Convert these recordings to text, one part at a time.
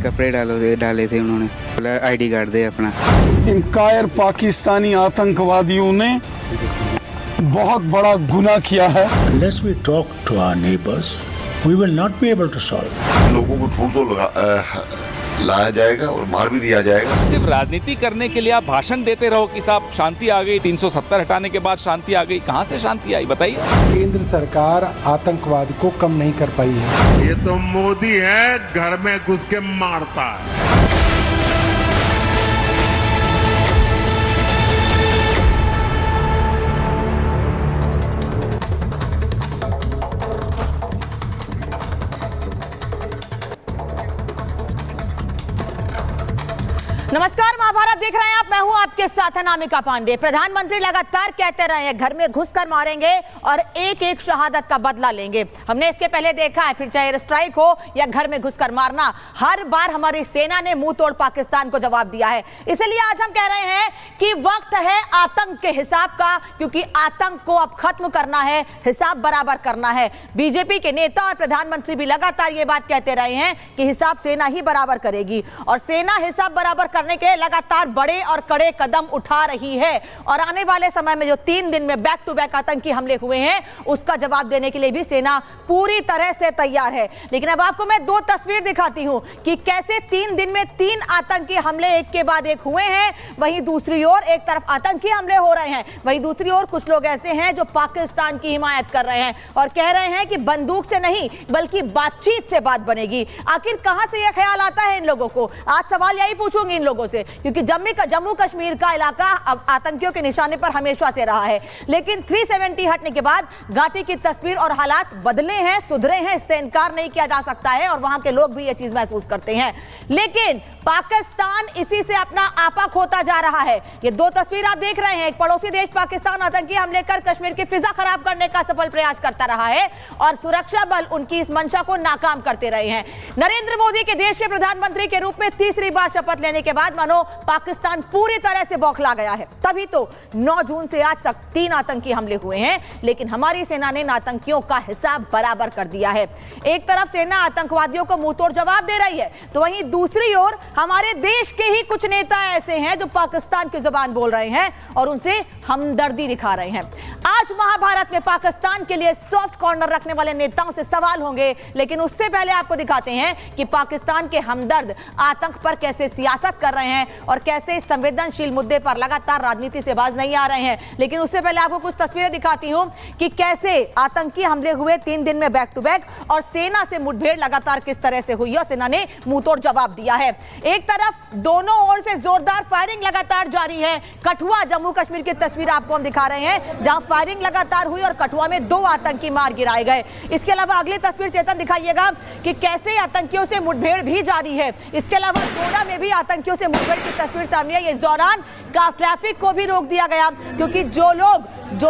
कपड़े डाले थे उन्होंने, आईडी कार्ड दे अपना। इन कायर पाकिस्तानी आतंकवादियों ने बहुत बड़ा गुनाह किया है। Unless we talk to our neighbors, we will not be able to solve. लोगों को ढूंढ लाया जाएगा और मार भी दिया जाएगा। सिर्फ राजनीति करने के लिए आप भाषण देते रहो कि साहब शांति आ गई, 370 हटाने के बाद शांति आ गई। कहां से शांति आई बताइए? केंद्र सरकार आतंकवाद को कम नहीं कर पाई है। ये तो मोदी है, घर में घुस के मारता है। नमस्कार, महाभारत देख रहे हैं आप। मैं हूं आपके साथ अनामिका पांडे। प्रधानमंत्री लगातार कहते रहे हैं घर में घुसकर मारेंगे और एक एक शहादत का बदला लेंगे। हमने इसके पहले देखा है, फिर चाहे एयर स्ट्राइक हो या घर में घुसकर मारना, हर बार हमारी सेना ने मुंह तोड़ पाकिस्तान को जवाब दिया है। इसलिए आज हम कह रहे हैं कि वक्त है आतंक के हिसाब का, क्योंकि आतंक को अब खत्म करना है, हिसाब बराबर करना है। बीजेपी के नेता और प्रधानमंत्री भी लगातार ये बात कहते रहे हैं कि हिसाब सेना ही बराबर करेगी, और सेना हिसाब बराबर करने के लगातार बड़े और कड़े कदम उठा रही है। और आने वाले समय में जो 3 दिन में बैक टू बैक आतंकी हमले हुए हैं, उसका जवाब देने के लिए भी सेना पूरी तरह से तैयार है। लेकिन अब आपको मैं 2 तस्वीर दिखाती हूं कि कैसे 3 दिन में 3 आतंकी हमले एक के बाद एक हुए हैं। वहीं दूसरी ओर एक तरफ आतंकी हमले हो रहे हैं, वहीं दूसरी ओर कुछ लोग ऐसे हैं जो पाकिस्तान की हिमायत कर रहे हैं और कह रहे हैं कि बंदूक से नहीं बल्कि बातचीत से बात बनेगी। आखिर कहां से यह ख्याल आता है इन लोगों को? आज सवाल यही पूछूंगी इन लोगों से, क्योंकि जम्मू कश्मीर का इलाका अब आतंकियों के निशाने पर हमेशा से रहा है। लेकिन 370 हटने के बाद घाटी की तस्वीर और हालात बदले हैं, सुधरे हैं, इससे इनकार नहीं किया जा सकता है और वहां के लोग भी ये चीज महसूस करते हैं। लेकिन पाकिस्तान इसी से अपना आपा खोता जा रहा है। ये 2 तस्वीर आप देख रहे हैं। एक पड़ोसी देश पाकिस्तान आतंकी हमले कर कश्मीर की फिजा खराब करने का सफल प्रयास करता रहा है और सुरक्षा बल उनकी इस मंशा को नाकाम करते रहे हैं। नरेंद्र मोदी के देश के प्रधानमंत्री के रूप में तीसरी बार शपथ लेने के बाद मानो पाकिस्तान पूरी तरह से बौखला गया है। तभी तो 9 जून से आज तक 3 आतंकी हमले हुए हैं, लेकिन हमारी सेना ने इन आतंकियों का हिसाब बराबर कर दिया है। एक तरफ सेना आतंकवादियों को मुंहतोड़ जवाब दे रही है, तो वहीं दूसरी ओर हमारे देश के ही कुछ नेता ऐसे हैं जो पाकिस्तान की जुबान बोल रहे हैं और उनसे हमदर्दी दिखा रहे हैं। आज महाभारत में पाकिस्तान के लिए सॉफ्ट कॉर्नर रखने वाले नेताओं से सवाल होंगे, लेकिन उससे पहले आपको दिखाते हैं कि पाकिस्तान के हमदर्द आतंक पर कैसे सियासत कर रहे हैं और कैसे इस संवेदनशील मुद्दे पर लगातार राजनीति से बाज नहीं आ रहे हैं। लेकिन उससे पहले आपको कुछ तस्वीरें दिखाती हूं कि कैसे आतंकी हमले हुए 3 दिन में बैक टू बैक और सेना से मुठभेड़ लगातार किस तरह से हुई और सेना ने मुंहतोड़ जवाब दिया है। एक तरफ दोनों ओर से जोरदार फायरिंग लगातार जारी है। कठुआ जम्मू कश्मीर की तस्वीर आपको हम दिखा रहे हैं, जहां फायरिंग लगातार हुई और कठुआ में 2 आतंकी मार गिराए गए। इसके अलावा अगली तस्वीर चेतन दिखाइएगा कि कैसे आतंकियों से मुठभेड़ भी जारी है। इसके अलावा डोडा में भी आतंकियों से मुठभेड़ की तस्वीर सामने आई। इस दौरान ट्रैफिक को भी रोक दिया गया, क्योंकि जो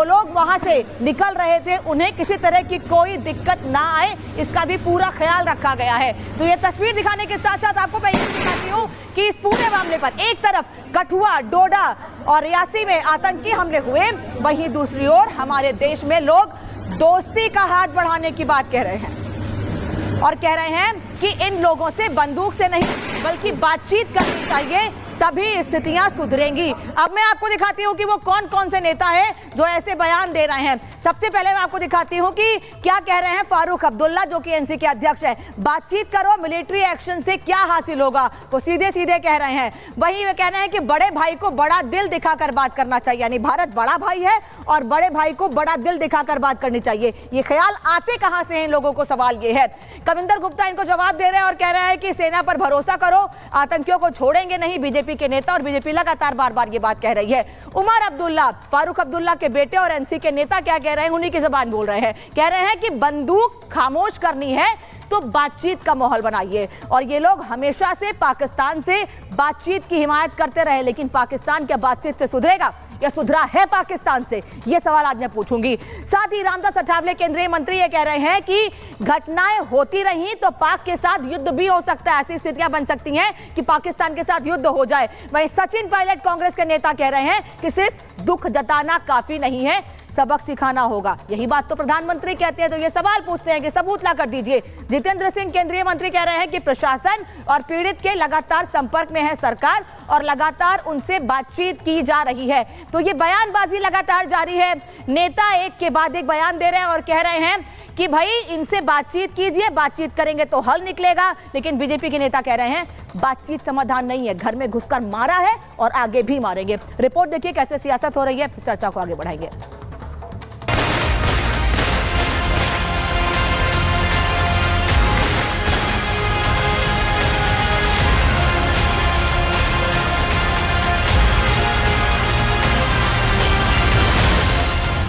लोग वहां से निकल रहे थे उन्हें किसी तरह की कोई दिक्कत ना आए, इसका भी पूरा ख्याल रखा गया है। तो ये तस्वीर दिखाने के साथ साथ आपको मैं ये दिखाती हूँ कि इस पूरे मामले पर एक तरफ कठुआ, डोडा और रियासी में आतंकी हमले हुए, वहीं दूसरी ओर हमारे देश में लोग दोस्ती का हाथ बढ़ाने की बात कह रहे हैं और कह रहे हैं कि इन लोगों से बंदूक से नहीं बल्कि बातचीत करनी चाहिए, तभी स्थितियां सुधरेंगी। अब मैं आपको दिखाती हूं कि वो कौन कौन से नेता हैं जो ऐसे बयान दे रहे हैं। सबसे पहले मैं आपको दिखाती हूं कि क्या कह रहे हैं फारूक अब्दुल्ला, जो कि एनसी के अध्यक्ष हैं। बातचीत करो, मिलिट्री एक्शन से क्या हासिल होगा, वो सीधे सीधे कह रहे हैं। वहीं वे कह रहे हैं कि बड़े भाई को बड़ा दिल दिखाकर बात करना चाहिए, यानी भारत बड़ा भाई है और बड़े भाई को बड़ा दिल दिखाकर बात करनी चाहिए। ये ख्याल आते कहां से हैं इन लोगों को, सवाल ये है। कविंदर गुप्ता इनको जवाब दे रहे हैं और कह रहे हैं कि सेना पर भरोसा करो, आतंकियों को छोड़ेंगे नहीं बीजेपी के नेता, और बीजेपी लगातार बार-बार ये बात कह रही है। उमर अब्दुल्ला, फारूक अब्दुल्ला के बेटे और एनसी के नेता क्या कह रहे हैं, उन्हीं की जुबान बोल रहे हैं। कह रहे हैं कि बंदूक खामोश करनी है तो बातचीत का माहौल बनाइए। और ये लोग हमेशा से पाकिस्तान से बातचीत की हिमायत करते रहे, लेकिन पाकिस्तान क्या बातचीत से सुधरेगा या सुधरा है पाकिस्तान से, ये सवाल आज मैं पूछूंगी। साथ ही रामदास अठावले केंद्रीय मंत्री ये कह रहे हैं कि घटनाएं होती रही तो पाक के साथ युद्ध भी हो सकता है, ऐसी स्थितियां बन सकती हैं कि पाकिस्तान के साथ युद्ध हो जाए। वहीं सचिन पायलट कांग्रेस के नेता कह रहे हैं कि सिर्फ दुख जताना काफी नहीं है, सबक सिखाना होगा। यही बात तो प्रधानमंत्री कहते हैं, तो ये सवाल पूछते हैं कि सबूत ला कर दीजिए। जितेंद्र सिंह केंद्रीय मंत्री कह रहे हैं कि प्रशासन और पीड़ित के लगातार संपर्क में है सरकार और लगातार उनसे बातचीत की जा रही है। तो ये बयानबाजी लगातार जारी है। नेता एक के बाद एक बयान दे रहे हैं और कह रहे हैं कि भाई इनसे बातचीत कीजिए, बातचीत करेंगे तो हल निकलेगा। लेकिन बीजेपी के नेता कह रहे हैं बातचीत समाधान नहीं है, घर में घुसकर मारा है और आगे भी मारेंगे। रिपोर्ट देखिए कैसे सियासत हो रही है, चर्चा को आगे बढ़ाएंगे।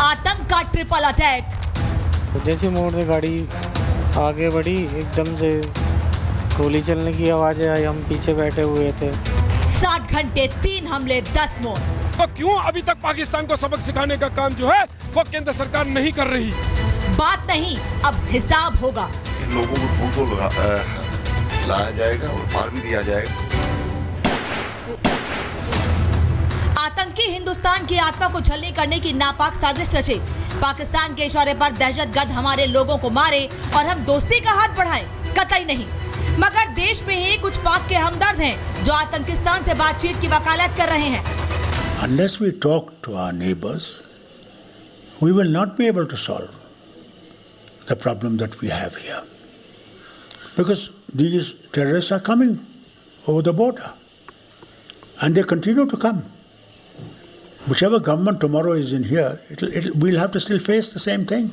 आतंक का ट्रिपल अटैक। जैसे मोड़ से गाड़ी आगे बढ़ी, एकदम से गोली चलने की आवाज़ आई। हम पीछे बैठे हुए थे। 60 घंटे 3 हमले 10 मौत। तो क्यों अभी तक पाकिस्तान को सबक सिखाने का काम जो है वो केंद्र सरकार नहीं कर रही? बात नहीं, अब हिसाब होगा। इन लोगों को ढूंढ तो लाया जाएगा और मार भी दिया जाएगा। आतंकी हिंदुस्तान की आत्मा को छलनी करने की नापाक साजिश रचे। पाकिस्तान के इशारे पर दहशतगर्द हमारे लोगों को मारे और हम दोस्ती का हाथ बढ़ाएं, कतई नहीं। मगर देश में ही कुछ पाक के हमदर्द हैं जो आतंकिस्तान से बातचीत की वकालत कर रहे हैं। Unless we talk to our neighbors, we will not be able to solve the problem that we have here. Because these terrorists are coming over the border and they continue to come. Whichever government tomorrow is in here, we'll have to still face the same thing.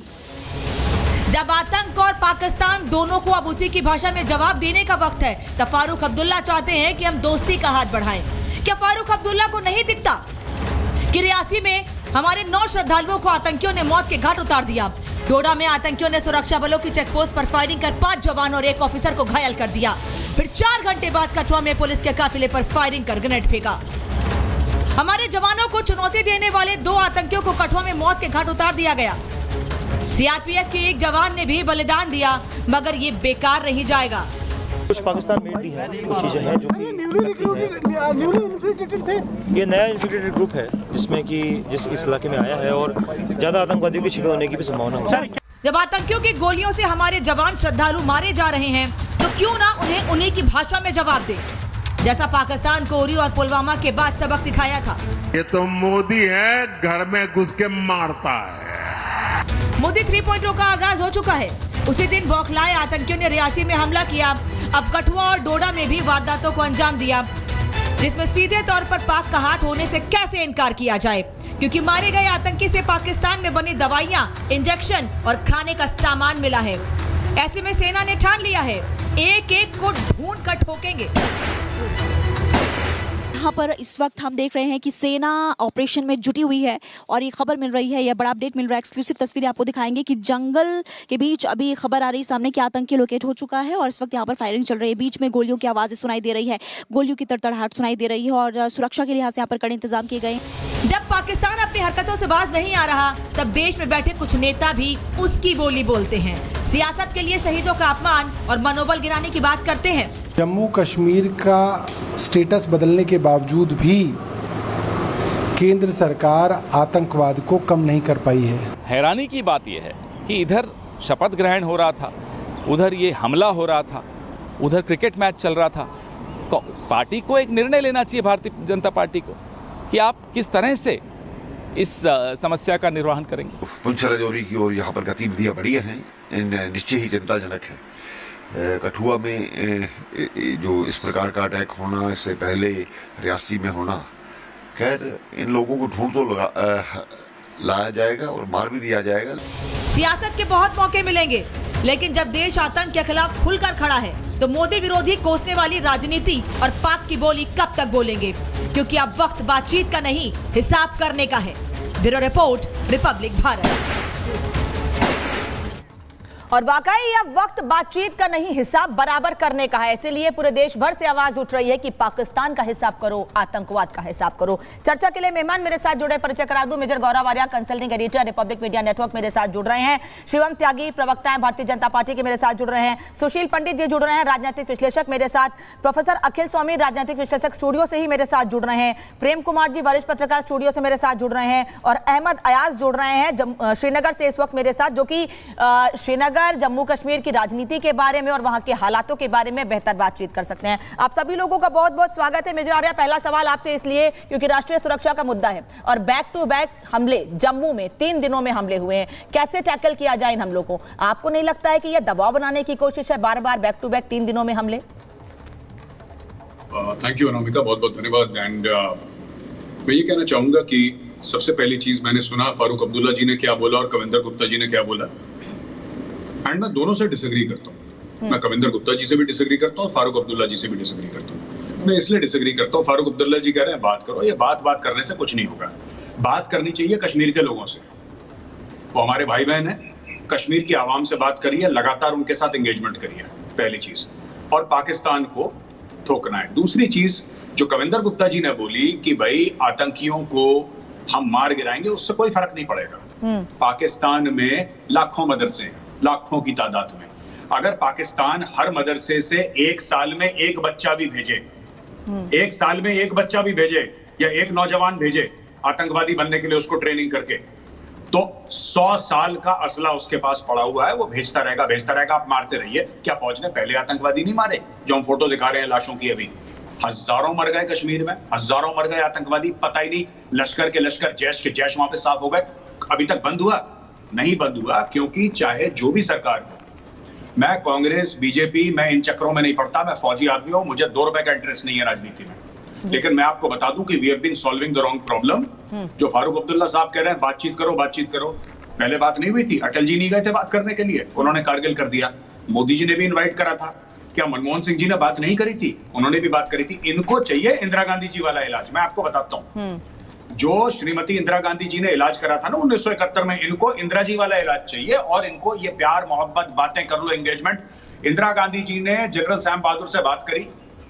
जब आतंक और पाकिस्तान दोनों को अब उसी की भाषा में जवाब देने का वक्त है, तब फारूक अब्दुल्ला चाहते हैं कि हम दोस्ती का हाथ बढ़ाएं। क्या फारूक अब्दुल्ला को नहीं दिखता कि रियासी में हमारे 9 श्रद्धालुओं को आतंकियों ने मौत के घाट उतार दिया? डोडा में आतंकियों ने सुरक्षा बलों की चेकपोस्ट पर फायरिंग कर 5 जवान और 1 ऑफिसर को घायल कर दिया। फिर 4 घंटे बाद कठुआ में पुलिस के काफिले पर फायरिंग कर ग्रेनेड फेंका। हमारे जवानों को चुनौती देने वाले 2 आतंकियों को कठुआ में मौत के घाट उतार दिया गया। सीआरपीएफ के एक जवान ने भी बलिदान दिया, मगर ये बेकार नहीं जाएगा। कुछ पाकिस्तान मेड भी है, कुछ चीजें हैं जो कि ये नया इन्फिल्ट्रेटेड ग्रुप है जिसमें कि इस इलाके में आया है और ज्यादा आतंकवादियों के छिपे होने की भी संभावना है। जब आतंकियों की गोलियों से हमारे जवान श्रद्धालु मारे जा रहे हैं तो क्यों ना उन्हें उन्हीं की भाषा में जवाब दे, जैसा पाकिस्तान को उरी और पुलवामा के बाद सबक सिखाया था। ये तो मोदी है, घर में घुस के मारता है। मोदी 3.0 का आगाज हो चुका है। उसी दिन बौखलाए आतंकियों ने रियासी में हमला किया। अब कठुआ और डोडा में भी वारदातों को अंजाम दिया, जिसमें सीधे तौर पर पाक का हाथ होने से कैसे इनकार किया जाए, क्योंकि मारे गए आतंकी से पाकिस्तान में बनी दवाइयां, इंजेक्शन और खाने का सामान मिला है। ऐसे में सेना ने ठान लिया है एक एक को ढूंढ कर ठोकेंगे। यहाँ पर इस वक्त हम देख रहे हैं कि सेना ऑपरेशन में जुटी हुई है और ये खबर मिल रही है, यह बड़ा अपडेट मिल रहा है। एक्सक्लूसिव तस्वीरें आपको दिखाएंगे कि जंगल के बीच अभी खबर आ रही सामने कि आतंकी लोकेट हो चुका है और इस वक्त यहाँ पर फायरिंग चल रही है। बीच में गोलियों की आवाज़ें सुनाई दे रही है, गोलियों की तड़तड़ाहट सुनाई दे रही है और सुरक्षा के लिहाज से यहाँ पर कड़े इंतजाम किए गए। जब पाकिस्तान अपनी हरकतों से बाज नहीं आ रहा, तब देश में बैठे कुछ नेता भी उसकी बोली बोलते हैं। सियासत के लिए शहीदों का अपमान और मनोबल गिराने की बात करते हैं। जम्मू कश्मीर का स्टेटस बदलने के बावजूद भी केंद्र सरकार आतंकवाद को कम नहीं कर पाई है। हैरानी की बात यह है कि इधर शपथ ग्रहण हो रहा था, उधर ये हमला हो रहा था, उधर क्रिकेट मैच चल रहा था। पार्टी को एक निर्णय लेना चाहिए, भारतीय जनता पार्टी को, कि आप किस तरह से इस समस्या का निर्वहन करेंगे। पुंछ राजौरी की ओर यहाँ पर गतिविधियाँ बढ़ी हैं, निश्चय ही चिंताजनक है। कठुआ में जो इस प्रकार का अटैक होना, इससे पहले रियासी में होना, खैर इन लोगों को ढूंढ तो लाया जाएगा और मार भी दिया जाएगा। सियासत के बहुत मौके मिलेंगे, लेकिन जब देश आतंक के खिलाफ खुलकर खड़ा है तो मोदी विरोधी कोसने वाली राजनीति और पाक की बोली कब तक बोलेंगे, क्योंकि अब वक्त बातचीत का नहीं, हिसाब करने का है। Bureau report, Republic Bharat. और वाकई अब वक्त बातचीत का नहीं, हिसाब बराबर करने का है। इसीलिए पूरे देश भर से आवाज उठ रही है कि पाकिस्तान का हिसाब करो, आतंकवाद का हिसाब करो। चर्चा के लिए मेहमान मेरे साथ जुड़े, परिचय करा दूं। Major Gaurav Arya, consulting editor, Republic Media Network, मेरे साथ जुड़ रहे हैं। शिवम त्यागी, प्रवक्ता है भारतीय जनता पार्टी के, मेरे साथ जुड़ रहे हैं। सुशील पंडित जी जुड़ रहे हैं, राजनीतिक विश्लेषक मेरे साथ। प्रोफेसर अखिल स्वामी, राजनीतिक विश्लेषक, स्टूडियो से ही मेरे साथ जुड़ रहे हैं। प्रेम कुमार जी, वरिष्ठ पत्रकार, स्टूडियो से मेरे साथ जुड़ रहे हैं। और अहमद अयाज जुड़ रहे हैं श्रीनगर से इस वक्त मेरे साथ, जो कि श्रीनगर, जम्मू कश्मीर की राजनीति के बारे में और वहां के हालातों के बारे में बेहतर बातचीत कर सकते हैं। आप सभी लोगों का बहुत बहुत स्वागत है। मेजर आर्या, पहला सवाल आपसे इसलिए क्योंकि राष्ट्रीय सुरक्षा का मुद्दा है और बैक टू बैक हमले जम्मू में 3 दिनों में हमले हुए हैं। कैसे टैकल किया जाए इन हमलों को? आपको नहीं लगता है कि यह दबाव बनाने की कोशिश है, बार बार बैक टू बैक 3 दिनों में हमले? थैंक यू अनामिका, बहुत बहुत धन्यवाद। एंड मैं ये कहना चाहूंगा कि सबसे पहली चीज, मैंने सुना फारूक अब्दुल्ला जी ने क्या बोला और कविंदर गुप्ता जी ने क्या बोला, एंड मैं दोनों से डिसएग्री करता हूँ। मैं कविंदर गुप्ता जी से भी डिसएग्री करता हूँ, फारूक अब्दुल्ला जी से भी डिसएग्री करता हूँ। मैं इसलिए डिसएग्री करता हूँ, फारूक अब्दुल्ला जी कह रहे हैं बात करो, ये बात करने से कुछ नहीं होगा। बात करनी चाहिए कश्मीर के लोगों से, वो हमारे भाई बहन है। कश्मीर की आवाम से बात करिए, लगातार उनके साथ एंगेजमेंट करिए, पहली चीज। और पाकिस्तान को ठोकना है। दूसरी चीज जो कविंदर गुप्ता जी ने बोली कि भाई आतंकियों को हम मार गिराएंगे, उससे कोई फर्क नहीं पड़ेगा। पाकिस्तान में लाखों मदरसे, लाखों की तादाद में, अगर पाकिस्तान हर मदरसे से 1 साल में 1 बच्चा भी भेजे, 1 साल में 1 बच्चा भी भेजे या 1 नौजवान भेजे आतंकवादी बनने के लिए, उसको ट्रेनिंग करके, तो 100 साल का असला उसके पास पड़ा हुआ है, वो भेजता रहेगा। आप मारते रहिए। क्या फौज ने पहले आतंकवादी नहीं मारे जो हम फोटो दिखा रहे हैं लाशों की? अभी हजारों मर गए कश्मीर में, हजारों मर गए आतंकवादी, पता ही नहीं। लश्कर के लश्कर, जैश के जैश वहां पे साफ हो गए। अभी तक बंद हुआ? नहीं बंद हुआ, क्योंकि चाहे जो भी सरकार हो, मैं कांग्रेस, बीजेपी, मैं इन चक्रों में नहीं पड़ता। मैं फौजी आदमी हूं, मुझे 2 रुपए का इंटरेस्ट नहीं है राजनीति में। लेकिन मैं आपको बता दूं कि we have been solving the wrong problem. जो फारूक अब्दुल्ला साहब कह रहे हैं बातचीत करो, पहले बात नहीं हुई थी? अटल जी नहीं गए थे बात करने के लिए, उन्होंने कारगिल कर दिया। मोदी जी ने भी इनवाइट करा था, क्या मनमोहन सिंह जी ने बात नहीं करी थी? उन्होंने भी बात करी थी। इनको चाहिए इंदिरा गांधी जी वाला इलाज। मैं आपको बताता हूँ, जो श्रीमती इंदिरा गांधी जी ने इलाज करा था ना 1971 में, इनको इंदिरा जी वाला इलाज चाहिए। और इनको ये प्यार मोहब्बत, बातें कर लो, एंगेजमेंट। इंदिरा गांधी जी ने जनरल सैम बहादुर से बात करी,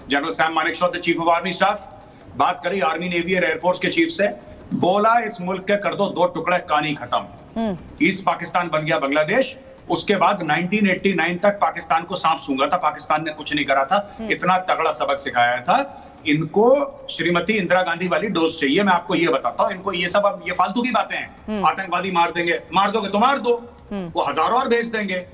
general Sam Manekshaw the chief of army staff, बात करी आर्मी, नेवी और एयरफोर्स के चीफ से, बोला इस मुल्क के कर दो 2 टुकड़े, कहानी खत्म। ईस्ट पाकिस्तान बन गया बांग्लादेश। उसके बाद 1989 तक पाकिस्तान को सांप सूंघा था, पाकिस्तान ने कुछ नहीं करा था। इतना तगड़ा सबक सिखाया था। इनको श्रीमती इंदिरा गांधी वाली डोज चाहिए। मैं आपको ये बताता हूँ, इनको ये सब, अब ये फालतू की बातें हैं। आतंकवादी मार देंगे, मार दोगे तो मार दो, वो हजारों और भेज देंगे।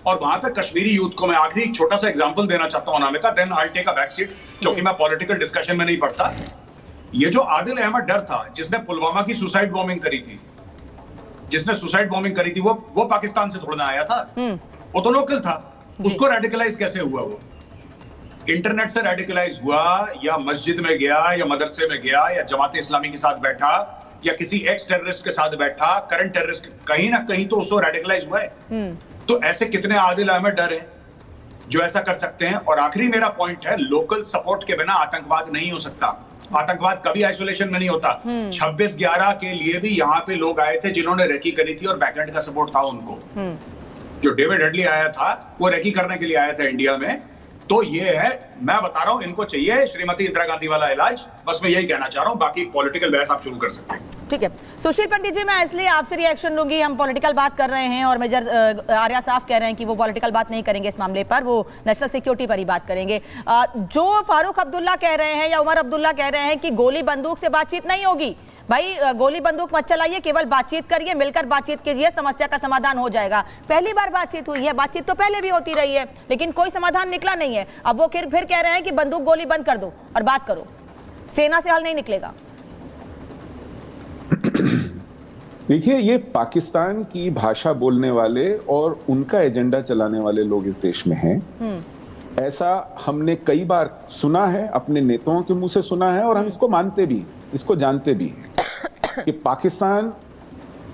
और वहां पे कश्मीरी यूथ को मैं आखिरी एक छोटा सा एग्जांपल देना चाहता हूं Anamika, then I take a back seat, क्योंकि मैं पॉलिटिकल डिस्कशन में नहीं पढ़ता। ये जो आदिल अहमद डर था, जिसने पुलवामा की सुसाइड बॉम्बिंग करी थी, वो पाकिस्तान से थोड़ा आया था, वो तो लोकल था। उसको रेडिकलाइज कैसे हुआ? वो इंटरनेट से रेडिकलाइज हुआ, या मस्जिद में गया, या मदरसे में गया, या जमात इस्लामी के साथ बैठा, या किसी एक्स टेररिस्ट के साथ बैठा, करंट टेररिस्ट, कहीं ना कहीं तो उसको रेडिकलाइज हुआ है। तो ऐसे कितने आदिल अहमद डर हैं जो ऐसा कर सकते हैं? और आखिरी मेरा पॉइंट है, लोकल सपोर्ट के बिना आतंकवाद नहीं हो सकता। आतंकवाद कभी आइसोलेशन में नहीं होता। 26/11 के लिए भी यहाँ पे लोग आए थे जिन्होंने रेकी करी थी और बैकएंड का सपोर्ट था उनको। जो डेविड हेडली आया था, वो रेकी करने के लिए आया था इंडिया में। तो ये है, मैं बता रहा हूं, इनको चाहिए श्रीमती इंदिरा गांधी वाला इलाज। बस मैं यही कहना चाह रहा हूं, बाकी पॉलिटिकल बहस आप शुरू कर सकते हैं। ठीक है सुशील पंडित जी, मैं इसलिए आपसे रिएक्शन लूंगी। हम पॉलिटिकल बात कर रहे हैं और मेजर आर्या साफ कह रहे हैं कि वो पॉलिटिकल बात नहीं करेंगे इस मामले पर, वो नेशनल सिक्योरिटी पर ही बात करेंगे। जो फारूक अब्दुल्ला कह रहे हैं या उमर अब्दुल्ला कह रहे हैं कि गोली बंदूक से बातचीत नहीं होगी, भाई गोली बंदूक मत चलाइए, केवल बातचीत करिए, मिलकर बातचीत कीजिए, समस्या का समाधान हो जाएगा। पहली बार बातचीत हुई है, बातचीत तो पहले भी होती रही है, लेकिन कोई समाधान निकला नहीं है। अब वो फिर कह रहे हैं कि बंदूक गोली बंद कर दो और बात करो, सेना से हल नहीं निकलेगा। देखिए, ये पाकिस्तान की भाषा बोलने वाले और उनका एजेंडा चलाने वाले लोग इस देश में हैं। ऐसा हमने कई बार सुना है, अपने नेताओं के मुंह से सुना है, और हम इसको मानते भी, इसको जानते भी कि पाकिस्तान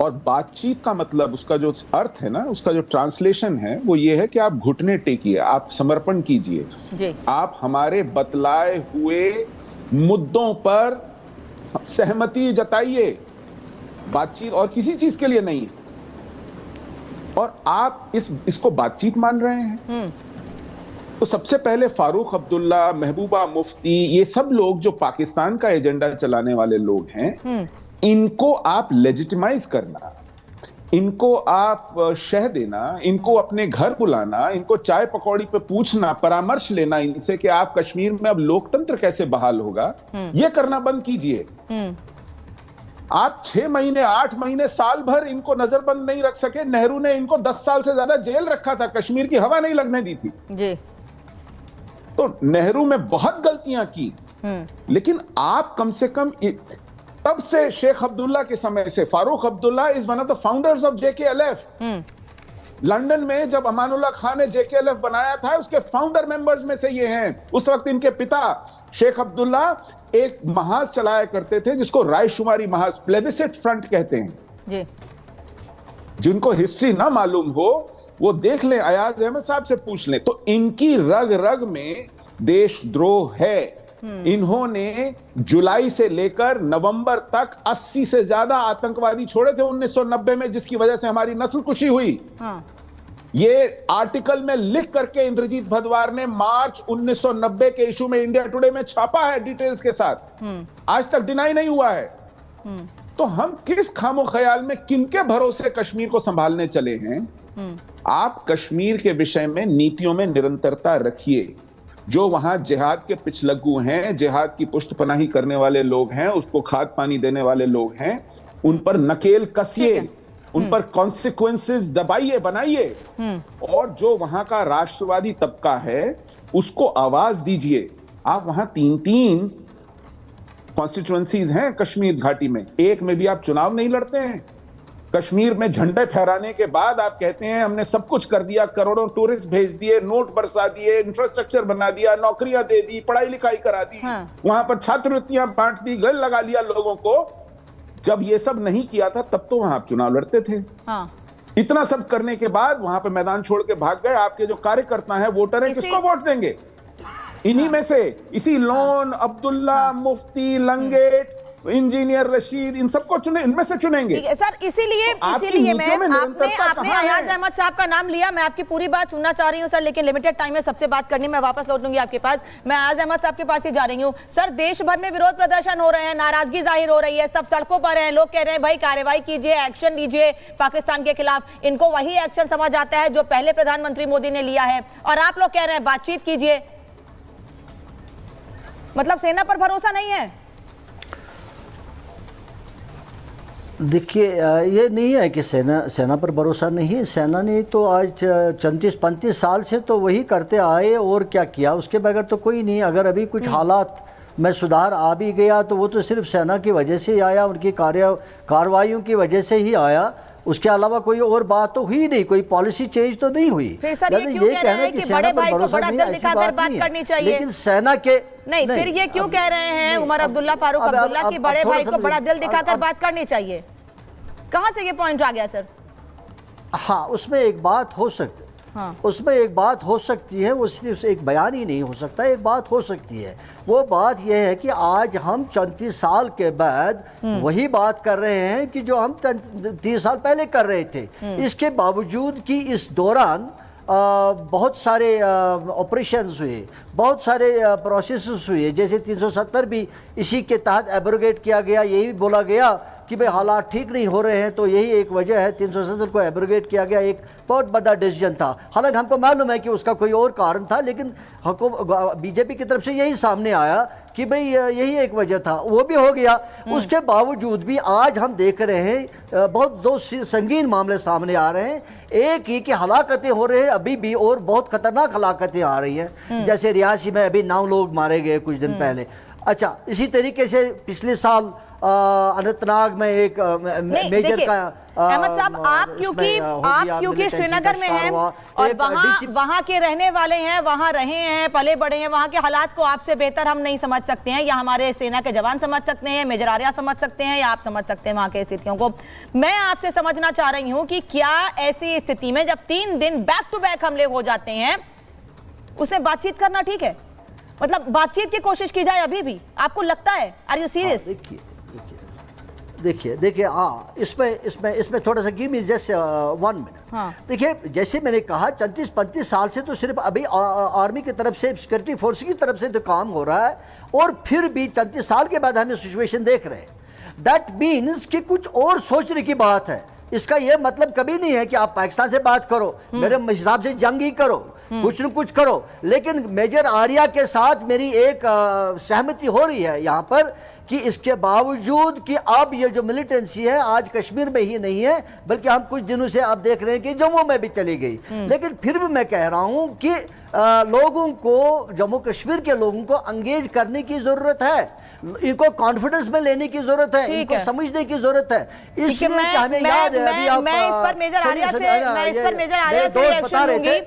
और बातचीत का मतलब, उसका जो अर्थ है ना, उसका जो ट्रांसलेशन है, वो ये है कि आप घुटने टेकिए, आप समर्पण कीजिए, आप हमारे बतलाए हुए मुद्दों पर सहमति जताइए। बातचीत और किसी चीज के लिए नहीं। और आप इसको बातचीत मान रहे हैं। तो सबसे पहले फारूक अब्दुल्ला, महबूबा मुफ्ती, ये सब लोग जो पाकिस्तान का एजेंडा चलाने वाले लोग हैं, इनको आप लेजिटिमाइज करना, इनको आप शह देना, इनको अपने घर बुलाना, इनको चाय पकौड़ी पे पूछना, परामर्श लेना इनसे कि आप कश्मीर में अब लोकतंत्र कैसे बहाल होगा, ये करना बंद कीजिए। आप 6 महीने, 8 महीने, साल भर इनको नजरबंद नहीं रख सके। नेहरू ने इनको 10 साल से ज्यादा जेल रखा था, कश्मीर की हवा नहीं लगने दी थी जी। तो नेहरू में बहुत गलतियां की, लेकिन आप कम से कम तब से शेख अब्दुल्ला के समय से, Farooq Abdullah is one of the founders of JKLF। London में जब अमानुल्लाह खान ने JKLF बनाया था, उसके फाउंडर मेंबर्स में से ये हैं। उस वक्त इनके पिता शेख अब्दुल्ला एक महाज चलाया करते थे जिसको रायशुमारी महाज, प्लेबिसिट फ्रंट कहते हैं जी। जिनको हिस्ट्री ना मालूम हो वो देख लें, अयाज अहमद साहब से पूछ लें। तो इनकी रग रग में देशद्रोह है। इन्होंने जुलाई से लेकर नवंबर तक 80 से ज्यादा आतंकवादी छोड़े थे 1990 में, जिसकी वजह से हमारी नस्लकुशी हुई। ये आर्टिकल में लिख करके इंद्रजीत भदवार ने मार्च 1990 के इशू में इंडिया टुडे में छापा है डिटेल्स के साथ। आज तक डिनाई नहीं हुआ है। तो हम किस खामो ख्याल में, किनके भरोसे कश्मीर को संभालने चले हैं? आप कश्मीर के विषय में नीतियों में निरंतरता रखिए। जो वहां जिहाद के पिछलग्गू हैं, जिहाद की पुष्टपनाही करने वाले लोग हैं, उसको खाद पानी देने वाले लोग हैं, उन पर नकेल कसिए, उन पर कॉन्सिक्वेंसेस दबाइए, बनाइए। और जो वहां का राष्ट्रवादी तबका है उसको आवाज दीजिए। आप वहां 3 कॉन्स्टिट्यूएंसीज हैं कश्मीर घाटी में, एक में भी आप चुनाव नहीं लड़ते हैं। कश्मीर में झंडे फहराने के बाद आप कहते हैं हमने सब कुछ कर दिया, करोड़ों टूरिस्ट भेज दिए, नोट बरसा दिए, इंफ्रास्ट्रक्चर बना दिया, नौकरियां दे दी, पढ़ाई लिखाई करा दी, वहां पर छात्रवृत्तियां बांट दी, घर लगा लिया लोगों को। जब ये सब नहीं किया था तब तो वहां आप चुनाव लड़ते थे। इतना सब करने के बाद वहां पे मैदान छोड़ के भाग गए। आपके जो कार्यकर्ता हैं, वोटर हैं, किसको वोट देंगे? इन्हीं में से, इसी लोन, अब्दुल्ला, मुफ्ती, लंगेट, इंजीनियर रशीद, इन सबको चुने, इनमें से चुनेंगे। सर इसीलिए मैं आपने अयाज अहमद साहब का नाम लिया। मैं आपकी पूरी बात सुनना चाह रही हूं सर, लेकिन लिमिटेड टाइम में सबसे बात करनी, मैं वापस लौटूंगी आपके पास। मैं अयाज अहमद साहब के पास ही जा रही हूं। सर, देश भर में विरोध प्रदर्शन हो रहे हैं, नाराजगी जाहिर हो रही है, सब सड़कों पर हैं। लोग कह रहे हैं भाई कार्रवाई कीजिए, एक्शन लीजिए पाकिस्तान के खिलाफ। इनको वही एक्शन समझ आता है जो पहले प्रधानमंत्री मोदी ने लिया है, और आप लोग कह रहे हैं बातचीत कीजिए। मतलब सेना पर भरोसा नहीं है? देखिए, ये नहीं है कि सेना पर भरोसा नहीं है। सेना ने तो आज 34-35 साल से तो वही करते आए, और क्या किया उसके बगैर तो कोई नहीं। अगर अभी कुछ हालात में सुधार आ भी गया तो वो तो सिर्फ सेना की वजह से ही आया, उनकी कार्रवाइयों की वजह से ही आया। उसके अलावा कोई और बात तो हुई नहीं, कोई पॉलिसी चेंज तो नहीं हुई। फिर सर ये क्यों कह रहे हैं कि बड़े भाई को बड़ा दिल दिखाकर बात करनी चाहिए? लेकिन सेना के नहीं, फिर ये क्यों कह रहे हैं उमर अब्दुल्ला, फारूक अब्दुल्ला की बड़े भाई को बड़ा दिल दिखाकर बात करनी चाहिए? कहां से ये पॉइंट आ गया सर? हाँ, उसमें एक बात हो सकती है। उसमें एक बात हो सकती है, वो सिर्फ एक बयान ही नहीं हो सकता, एक बात हो सकती है। वो बात यह है कि आज हम 34 साल के बाद वही बात कर रहे हैं कि जो हम 30 साल पहले कर रहे थे। इसके बावजूद कि इस दौरान बहुत सारे ऑपरेशंस हुए, बहुत सारे प्रोसेस हुए, जैसे 370 भी इसी के तहत एब्रोगेट किया गया। यही बोला गया कि भाई हालात ठीक नहीं हो रहे हैं, तो यही एक वजह है 370 को एब्रोगेट किया गया। एक बहुत बड़ा डिसीजन था। हालांकि हमको मालूम है कि उसका कोई और कारण था, लेकिन बीजेपी की तरफ से यही सामने आया कि भाई यही एक वजह था, वो भी हो गया। उसके बावजूद भी आज हम देख रहे हैं बहुत 2 संगीन मामले सामने आ रहे हैं। एक ही कि हलाकतें हो रही हैं अभी भी, और बहुत खतरनाक हलाकतें आ रही हैं। जैसे रियासी में अभी 9 लोग मारे गए कुछ दिन पहले। अच्छा, इसी तरीके से पिछले साल अनंतनाग में एक मेजर का अहमद साहब, आप क्योंकि श्रीनगर में हैं और वहाँ के रहने वाले हैं, वहाँ रहे हैं, पले बड़े हैं, वहाँ के हालात को आपसे बेहतर हम नहीं समझ सकते हैं, या हमारे सेना के जवान समझ सकते हैं, मेजर आर्या समझ सकते हैं, या आप समझ सकते हैं वहाँ की स्थितियों को। मैं आपसे समझना चाह रही हूँ कि क्या ऐसी स्थिति में जब 3 दिन बैक टू बैक हमले हो जाते हैं, उसमें बातचीत करना ठीक है? मतलब बातचीत की कोशिश की जाए अभी भी? आपको लगता है? Are you serious? देखिए हाँ, इसमें थोड़ा सा गिव मी जस्ट 1 मिनट। देखिए, जैसे मैंने कहा 34-35 साल से तो सिर्फ अभी आर्मी की तरफ से, सिक्योरिटी फोर्स की तरफ से तो काम हो रहा है, और फिर भी 34 साल के बाद हम सिचुएशन देख रहे हैं। दैट मीन्स कि कुछ और सोचने की बात है। इसका यह मतलब कभी नहीं है कि आप पाकिस्तान से बात करो, मेरे हिसाब से जंग ही करो, कुछ न कुछ करो। लेकिन मेजर आर्या के साथ मेरी एक सहमति हो रही है यहाँ पर कि इसके बावजूद कि अब ये जो मिलिटेंसी है आज कश्मीर में ही नहीं है, बल्कि हम कुछ दिनों से अब देख रहे हैं कि जम्मू में भी चली गई। लेकिन फिर भी मैं कह रहा हूं कि लोगों को, जम्मू कश्मीर के लोगों को एंगेज करने की जरूरत है, इनको कॉन्फिडेंस में लेने की जरूरत है, इनको समझने की जरूरत है। इसलिए कि हमें याद है अभी मैं इस पर मेजर आर्या से एक्शन लूंगी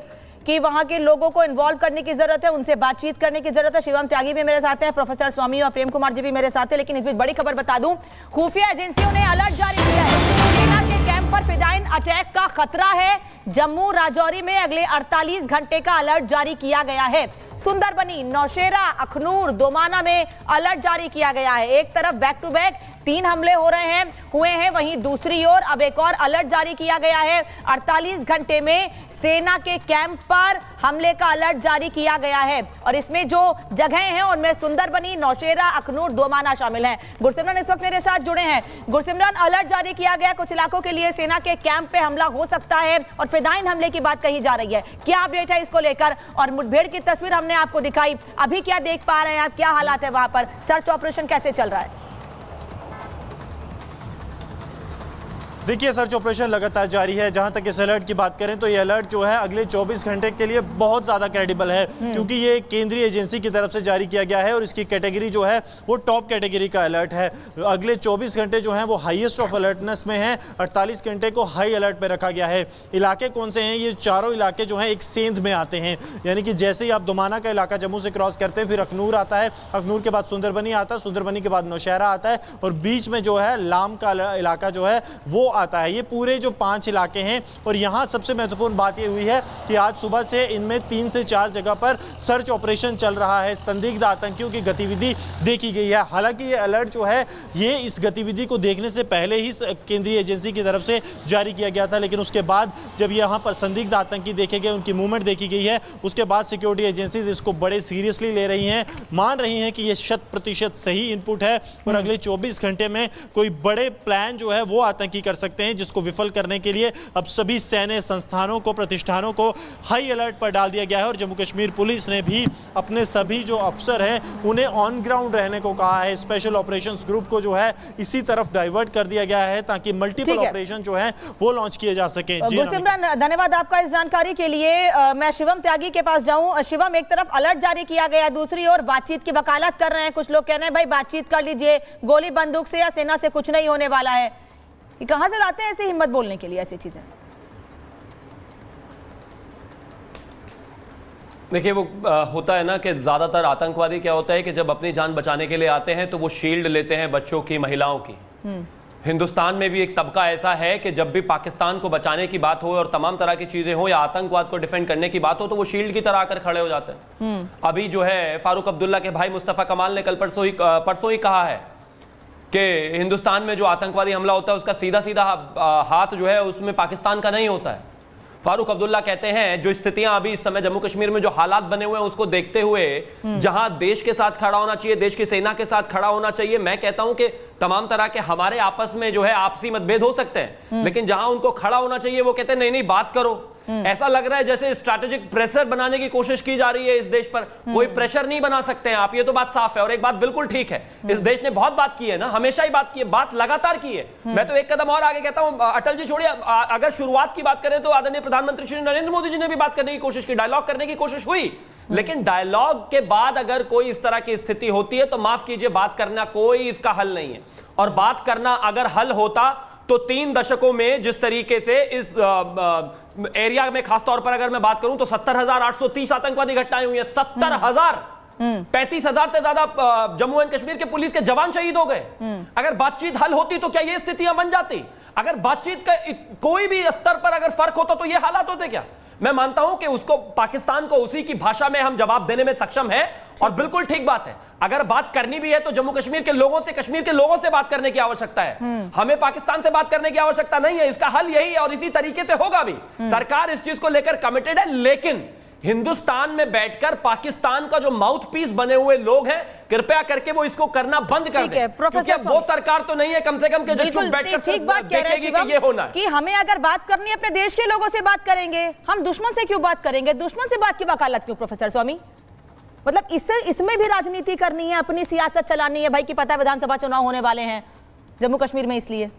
कि वहां के लोगों को इन्वॉल्व करने की जरूरत है, उनसे बातचीत करने की जरूरत है। शिवम त्यागी भी मेरे साथ हैं, प्रोफेसर स्वामी और प्रेम कुमार जी भी मेरे साथ हैं। लेकिन इस बीच बड़ी खबर बता दूं, खुफिया एजेंसियों ने अलर्ट जारी किया है। सेना के कैंप पर फिदायीन अटैक का खतरा है। जम्मू राजौरी में अगले 48 घंटे का अलर्ट जारी किया गया है। सुंदरबनी, नौशेरा, अखनूर, दोमाना में अलर्ट जारी किया गया है। एक तरफ बैक टू बैक 3 हमले हुए हैं, वहीं दूसरी ओर अब एक और अलर्ट जारी किया गया है। 48 घंटे में सेना के कैंप पर हमले का अलर्ट जारी किया गया है, और इसमें जो जगह हैं उनमें सुंदरबनी, नौशेरा, अखनूर, दोमाना शामिल हैं। गुरसिमरन इस वक्त मेरे साथ जुड़े हैं। गुरसिमरन, अलर्ट जारी किया गया, कुछ इलाकों के लिए सेना के कैंप पे हमला हो सकता है और फिदायीन हमले की बात कही जा रही है। क्या अपडेट है इसको लेकर? और मुठभेड़ की तस्वीर हमने आपको दिखाई, अभी क्या देख पा रहे हैं आप, क्या हालात है वहां पर, सर्च ऑपरेशन कैसे चल रहा है? देखिए, सर्च ऑपरेशन लगातार जारी है। जहां तक इस अलर्ट की बात करें तो ये अलर्ट जो है अगले 24 घंटे के लिए बहुत ज़्यादा क्रेडिबल है, क्योंकि ये केंद्रीय एजेंसी की तरफ से जारी किया गया है और इसकी कैटेगरी जो है वो टॉप कैटेगरी का अलर्ट है। अगले 24 घंटे जो हैं वो हाईएस्ट ऑफ अलर्टनेस में हैं, 48 घंटे को हाई अलर्ट पे रखा गया है। इलाके कौन से हैं? ये चारों इलाके जो हैं एक सेंध में आते हैं, यानी कि जैसे ही आप दोमाना का इलाका जम्मू से क्रॉस करते हैं, फिर अखनूर आता है, अखनूर के बाद सुंदरबनी आता है, सुंदरबनी के बाद नौशहरा आता है, और बीच में जो है लाम का इलाका जो है वो आता है। ये पूरे जो 5 इलाके हैं, और यहाँ सबसे महत्वपूर्ण बात ये हुई है कि आज सुबह से इनमें 3 से 4 जगह पर सर्च ऑपरेशन चल रहा है। संदिग्ध आतंकियों की गतिविधि देखी गई है। हालांकि ये अलर्ट जो है ये इस गतिविधि को देखने से पहले ही केंद्रीय एजेंसी की तरफ से जारी किया गया था, लेकिन उसके बाद जब यहाँ पर संदिग्ध आतंकी देखे गए, उनकी मूवमेंट देखी गई है, उसके बाद सिक्योरिटी एजेंसीज इसको बड़े सीरियसली ले रही हैं, मान रही हैं कि ये 100% सही इनपुट है और अगले 24 घंटे में कोई बड़े प्लान जो है वो आतंकी कर सकते हैं, जिसको विफल करने के लिए अब सभी सैन्य संस्थानों को, प्रतिष्ठानों को हाई अलर्ट पर डाल दिया गया है। और जम्मू कश्मीर पुलिस ने भी अपने सभी जो अफसर हैं उन्हें ऑन ग्राउंड रहने को कहा है। स्पेशल ऑपरेशंस ग्रुप को जो है इसी तरफ डाइवर्ट कर दिया गया है ताकि मल्टीपल ऑपरेशन जो है वो लॉन्च किए जा सके। गुरसिमरन, धन्यवाद आपका इस जानकारी के लिए। मैं शिवम त्यागी के पास जाऊं। शिवम, एक तरफ अलर्ट जारी किया गया, दूसरी ओर बातचीत की वकालत कर रहे हैं कुछ लोग, कह रहे हैं भाई बातचीत कर लीजिए, गोली बंदूक से या सेना से कुछ नहीं होने वाला है। ये कहां से लाते हैं ऐसी हिम्मत बोलने के लिए ऐसी चीजें? देखिए, वो होता है ना कि ज़्यादातर आतंकवादी क्या होता है कि जब अपनी जान बचाने के लिए आते हैं तो वो शील्ड लेते हैं बच्चों की, महिलाओं की। हिंदुस्तान में भी एक तबका ऐसा है कि जब भी पाकिस्तान को बचाने की बात हो और तमाम तरह की चीजें हो या आतंकवाद को डिफेंड करने की बात हो तो वो शील्ड की तरह आकर खड़े हो जाते हैं। अभी जो है फारूक अब्दुल्ला के भाई मुस्तफा कमाल ने कल परसों ही कहा है कि हिंदुस्तान में जो आतंकवादी हमला होता है उसका सीधा सीधा हाथ जो है उसमें पाकिस्तान का नहीं होता है। फारूक अब्दुल्ला कहते हैं जो स्थितियां अभी इस समय जम्मू कश्मीर में जो हालात बने हुए हैं उसको देखते हुए जहां देश के साथ खड़ा होना चाहिए, देश की सेना के साथ खड़ा होना चाहिए, मैं कहता हूं कि तमाम तरह के हमारे आपस में जो है आपसी मतभेद हो सकते हैं, लेकिन जहां उनको खड़ा होना चाहिए वो कहते हैं नहीं नहीं बात करो। ऐसा लग रहा है जैसे स्ट्रैटेजिक प्रेशर बनाने की कोशिश की जा रही है इस देश पर। कोई प्रेशर नहीं बना सकते हैं आप, ये तो बात साफ है। और एक बात बिल्कुल ठीक है, इस देश ने बहुत बात की है ना, हमेशा ही बात की है, बात लगातार की है। मैं तो एक कदम और आगे कहता हूं, अटल जी छोड़िए, अगर शुरुआत की बात करें तो आदरणीय प्रधानमंत्री श्री नरेंद्र मोदी जी ने भी बात करने की कोशिश की, डायलॉग करने की कोशिश हुई, लेकिन डायलॉग के बाद अगर कोई इस तरह की स्थिति होती है तो माफ कीजिए, बात करना कोई इसका हल नहीं है। और बात करना अगर हल होता तो 3 दशकों में जिस तरीके से इस एरिया में खासतौर पर अगर मैं बात करूं तो 70,830 आतंकवादी घटनाएं हुई हैं। 70,000, 35,000 से ज्यादा जम्मू एंड कश्मीर के पुलिस के जवान शहीद हो गए। अगर बातचीत हल होती तो क्या ये स्थितियां बन जाती? अगर बातचीत का कोई भी स्तर पर अगर फर्क होता तो ये हालात होते क्या? मैं मानता हूं कि उसको पाकिस्तान को उसी की भाषा में हम जवाब देने में सक्षम है और बिल्कुल ठीक बात है। अगर बात करनी भी है तो जम्मू कश्मीर के लोगों से बात करने की आवश्यकता है। हमें पाकिस्तान से बात करने की आवश्यकता नहीं है। इसका हल यही है और इसी तरीके से होगा भी। सरकार इस चीज को लेकर कमिटेड है, लेकिन हिंदुस्तान में बैठकर पाकिस्तान का जो माउथ पीस बने हुए लोग हैं, कृपया करके वो इसको करना बंद कर दें। क्योंकि वो सरकार तो नहीं है कम से कम के जो चुप बैठकर ठीक बात कह रहे हैं कि ये होना है कि हमें अगर बात करनी है अपने देश के लोगों से बात करेंगे, हम दुश्मन से क्यों बात करेंगे? दुश्मन से बात की वकालत क्यों प्रोफेसर स्वामी? मतलब इसमें भी राजनीति करनी है, अपनी सियासत चलानी है भाई कि पता है विधानसभा चुनाव होने वाले हैं जम्मू कश्मीर में, इसलिए।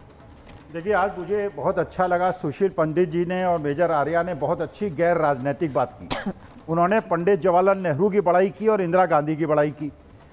देखिए, आज मुझे बहुत अच्छा लगा सुशील पंडित जी ने और मेजर आर्या ने बहुत अच्छी गैर राजनीतिक बात की। उन्होंने पंडित जवाहरलाल नेहरू की बड़ाई की और इंदिरा गांधी की बड़ाई की।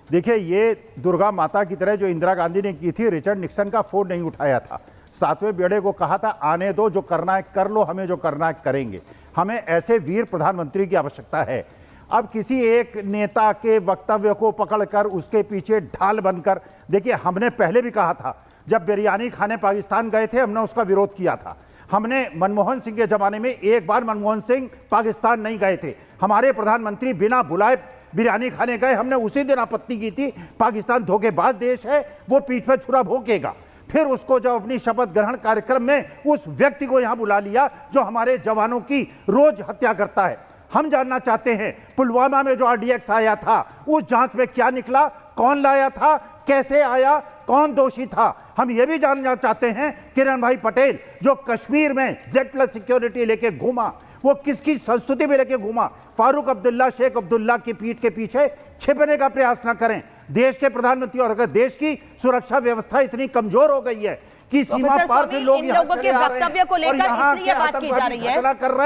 देखिए, ये दुर्गा माता की तरह जो इंदिरा गांधी ने की थी, रिचर्ड निक्सन का फोन नहीं उठाया था, 7वें बेड़े को कहा था आने दो, जो करना है कर लो, हमें जो करना है करेंगे। हमें ऐसे वीर प्रधानमंत्री की आवश्यकता है। अब किसी एक नेता के वक्तव्य को पकड़कर उसके पीछे ढाल बनकर, देखिए हमने पहले भी कहा था, जब बिरयानी खाने पाकिस्तान गए थे हमने उसका विरोध किया था। हमने मनमोहन सिंह के जमाने में एक बार मनमोहन सिंह पाकिस्तान नहीं गए थे, हमारे प्रधानमंत्री बिना बुलाए बिरयानी खाने गए, हमने उसी दिन आपत्ति की थी। पाकिस्तान धोखेबाज देश है, वो पीठ पे छुरा भोंकेगा। फिर उसको जब अपनी शपथ ग्रहण कार्यक्रम में उस व्यक्ति को यहां बुला लिया जो हमारे जवानों की रोज हत्या करता है। हम जानना चाहते हैं पुलवामा में जो RDX आया था, उस जांच में क्या निकला, कौन लाया था, कैसे आया, कौन दोषी था। हम यह भी जानना चाहते हैं किरण भाई पटेल जो कश्मीर में Z+ सिक्योरिटी लेके घूमा, वो किसकी संस्तुति में लेके घूमा। फारूक अब्दुल्ला, शेख अब्दुल्ला की पीठ के पीछे छिपने का प्रयास न करें। देश के प्रधानमंत्री, और अगर देश की सुरक्षा व्यवस्था इतनी कमजोर हो गई है कि सीमा पार से लोग इन लोगों के वक्तव्य को लेकर इसलिए बात की जा रही है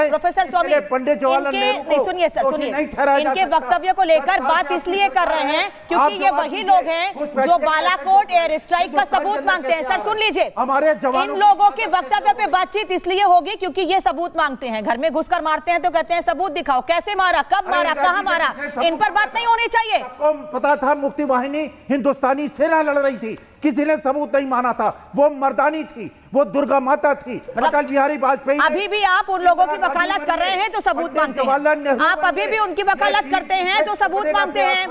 प्रोफेसर स्वामी, पंडित जवाहरलाल नेहरू को सुनिए सर, सुनिए, इनके वक्तव्य को लेकर बात इसलिए कर रहे हैं क्योंकि ये वही लोग हैं जो बालाकोट एयर स्ट्राइक का सबूत मांगते हैं। सर सुन लीजिए, हमारे इन लोगों के वक्तव्य पे बातचीत इसलिए होगी क्योंकि ये सबूत मांगते हैं। घर में घुसकर मारते हैं तो कहते हैं सबूत दिखाओ, कैसे मारा, कब मारा, कहां मारा, इन पर बात नहीं होनी चाहिए। सबको पता था मुक्ति वाहिनी हिंदुस्तानी सेना लड़ रही थी, किसी ने सबूत नहीं माना था। वो मर्दानी थी, वो दुर्गा माता थी, अटल बिहारी वाजपेयी। अभी भी आप उन लोगों की वकालत कर रहे हैं तो सबूत मांगते हैं, आप अभी भी उनकी वकालत करते हैं तो सबूत मांगते हैं।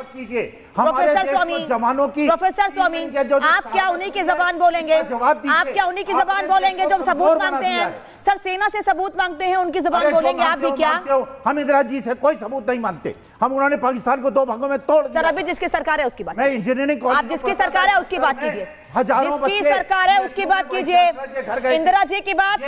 प्रोफेसर स्वामी, प्रोफेसर स्वामी, आप क्या उन्हीं की जबान बोलेंगे? आप क्या उन्हीं की जबान बोलेंगे जो सबूत मांगते हैं? सर सेना से सबूत मांगते हैं, उनकी जबान बोलेंगे आप भी क्या? हम इंदिरा जी से कोई सबूत नहीं मांगते। हम उन्होंने पाकिस्तान को 2 भागों में तोड़ दिया। सर अभी जिसकी सरकार है उसकी बात, मैं इंजीनियरिंग, आप जिसकी सरकार है उसकी बात कीजिए, हजारों जिसकी सरकार है उसकी बात कीजिए। इंदिरा जी की बात,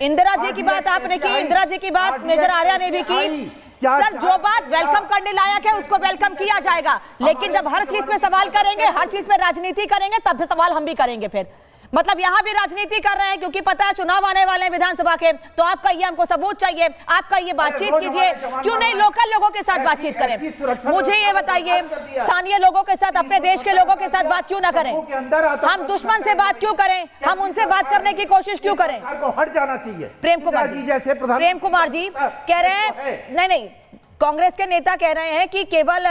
इंदिरा जी की बात आपने की, इंदिरा जी की बात मेजर आर्या ने भी की। सर जो बात वेलकम करने लायक है उसको वेलकम किया जाएगा, लेकिन जब हर चीज पे सवाल करेंगे, हर चीज पे राजनीति करेंगे, तब भी सवाल हम भी करेंगे। फिर मतलब यहाँ भी राजनीति कर रहे हैं क्योंकि पता है चुनाव आने वाले हैं विधानसभा के, तो आप कहिए हमको सबूत चाहिए, आप कहिए बातचीत कीजिए, क्यों नहीं लोकल लोगों के साथ बातचीत करें? मुझे ये बताइए, स्थानीय लोगों के साथ, अपने देश के लोगों के साथ बात क्यों ना करें? हम दुश्मन से बात क्यों करें? हम उनसे बात करने की कोशिश क्यों करें? हट जाना चाहिए। प्रेम कुमार जी जैसे प्रेम कुमार जी कह रहे हैं, नहीं, कांग्रेस के नेता कह रहे हैं कि केवल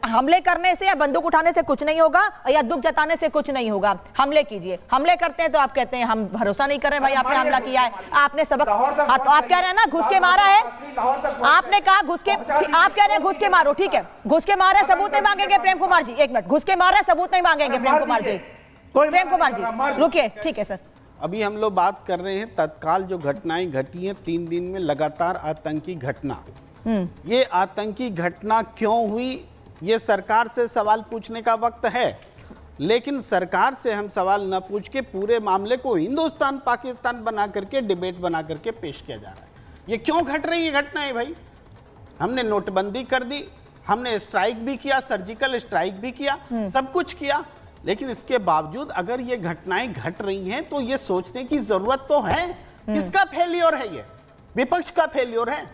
हमले करने से या बंदूक उठाने से कुछ नहीं होगा या दुख जताने से कुछ नहीं होगा, हमले कीजिए। हमले करते हैं तो आप कहते हैं हम भरोसा नहीं कर रहे, भाई आपने हमला किया है, आपने सबक, हाँ तो आप कह रहे हैं ना घुस के मारा है, आपने कहा घुस के, आप कह रहे हैं घुस के मारो, ठीक है, घुस के मारा, सबूत नहीं मांगेंगे प्रेम कुमार जी, एक मिनट, घुस के मारा, सबूत नहीं मांगेंगे प्रेम कुमार जी, प्रेम कुमार जी रुकिए, ठीक है सर। अभी हम लोग बात कर रहे हैं तत्काल जो घटनाएं घटी हैं 3 दिन में लगातार आतंकी घटना, ये आतंकी घटना क्यों हुई, ये सरकार से सवाल पूछने का वक्त है। लेकिन सरकार से हम सवाल न पूछ के पूरे मामले को हिंदुस्तान पाकिस्तान बना करके डिबेट बना करके पेश किया जा रहा है। ये क्यों घट रही है घटनाएं भाई? हमने नोटबंदी कर दी, हमने स्ट्राइक भी किया, सर्जिकल स्ट्राइक भी किया, सब कुछ किया, लेकिन इसके बावजूद अगर ये घटनाएं घट रही हैं तो ये सोचने की जरूरत तो है। किसका फेलियर है? ये विपक्ष का फेलियर है,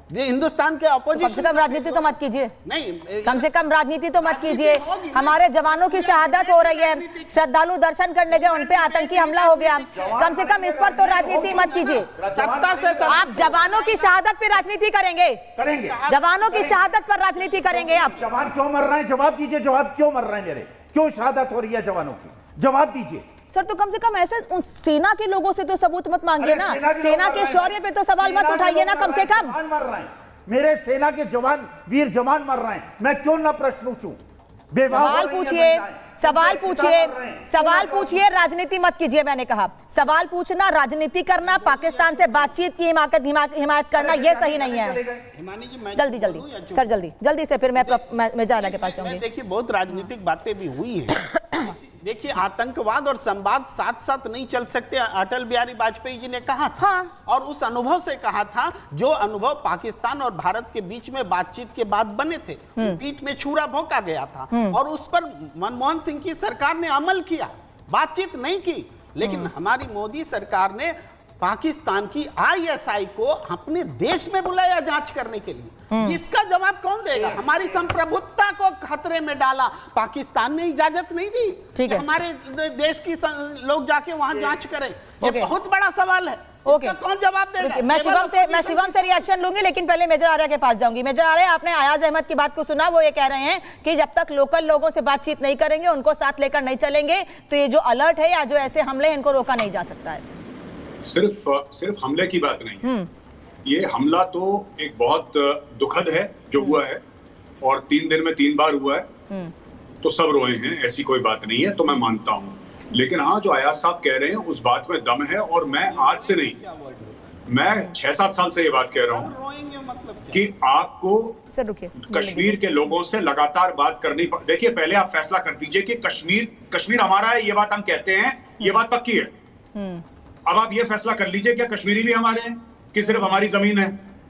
ये हिंदुस्तान के अपोजिशन। कम से कम राजनीति तो मत कीजिए, नहीं कम से कम राजनीति तो मत कीजिए। हमारे जवानों की शहादत हो रही है, श्रद्धालु दर्शन करने गए, उन पे आतंकी हमला हो गया, कम से कम इस पर तो राजनीति मत कीजिए। सत्ता से आप जवानों की शहादत पे राजनीति करेंगे, जवानों की शहादत पर राजनीति करेंगे आप। जवान क्यों मर रहे हैं? जवाब दीजिए, जवाब क्यों मर रहे हैं मेरे? क्यों शहादत हो रही है जवानों की? जवाब दीजिए। सर तो कम से कम ऐसे उन सेना के लोगों से तो सबूत मत मांगिए ना, सेना के शौर्य पे तो सवाल मत उठाइए ना कम से कम। मेरे सेना के जवान, वीर जवान मर रहे हैं, मैं क्यों ना प्रश्न पूछूं? सवाल पूछिए, सवाल पूछिए, सवाल पूछिए, राजनीति मत कीजिए। मैंने कहा सवाल पूछना, राजनीति करना, पाकिस्तान से बातचीत की हिमायत करना, ये सही नहीं है। जल्दी जल्दी सर, जल्दी जल्दी से, फिर मैं जाना के पास जाऊंगी। देखिए बहुत राजनीतिक बातें भी हुई हैं। देखिए आतंकवाद और संवाद साथ साथ नहीं चल सकते, अटल बिहारी वाजपेयी जी ने कहा था। हाँ। और उस अनुभव से कहा था, जो अनुभव पाकिस्तान और भारत के बीच में बातचीत के बाद बने थे, पीठ में छुरा भोंका गया था और उस पर मनमोहन सिंह की सरकार ने अमल किया, बातचीत नहीं की। लेकिन हमारी मोदी सरकार ने पाकिस्तान की ISI को अपने देश में बुलाया जांच करने के लिए। इसका जवाब कौन देगा? हमारी संप्रभुता को खतरे में डाला, पाकिस्तान ने इजाजत नहीं दी कि हमारे देश की लोग जाके वहां जांच करें। ये बहुत बड़ा सवाल है, इसका कौन जवाब देगा? मैं शिवम से रिएक्शन लूंगी, लेकिन पहले मेजर आर्या के पास जाऊंगी। मेजर आर्या, आपने अयाज अहमद की बात को सुना, वो ये कह रहे हैं कि जब तक लोकल लोगों से बातचीत नहीं करेंगे, उनको साथ लेकर नहीं चलेंगे, तो ये जो अलर्ट है या जो ऐसे हमले हैं, इनको रोका नहीं जा सकता है। सिर्फ हमले की बात नहीं, ये हमला तो एक बहुत दुखद है जो हुआ है, और 3 दिन में 3 बार हुआ है, तो सब रोए हैं, ऐसी कोई बात नहीं है, तो मैं मानता हूँ। लेकिन हाँ, जो अयाज साहब कह रहे हैं उस बात में दम है, और मैं आज से नहीं, मैं 6-7 साल से ये बात कह रहा हूँ कि आपको कश्मीर के लोगों से लगातार बात करनी। देखिए, पहले आप फैसला कर दीजिए कि कश्मीर हमारा है, ये बात हम कहते हैं, ये बात पक्की है। अब आप ये फैसला कर लीजिए, क्या कश्मीरी भी हमारे हैं कि सिर्फ हमारी जमीन है?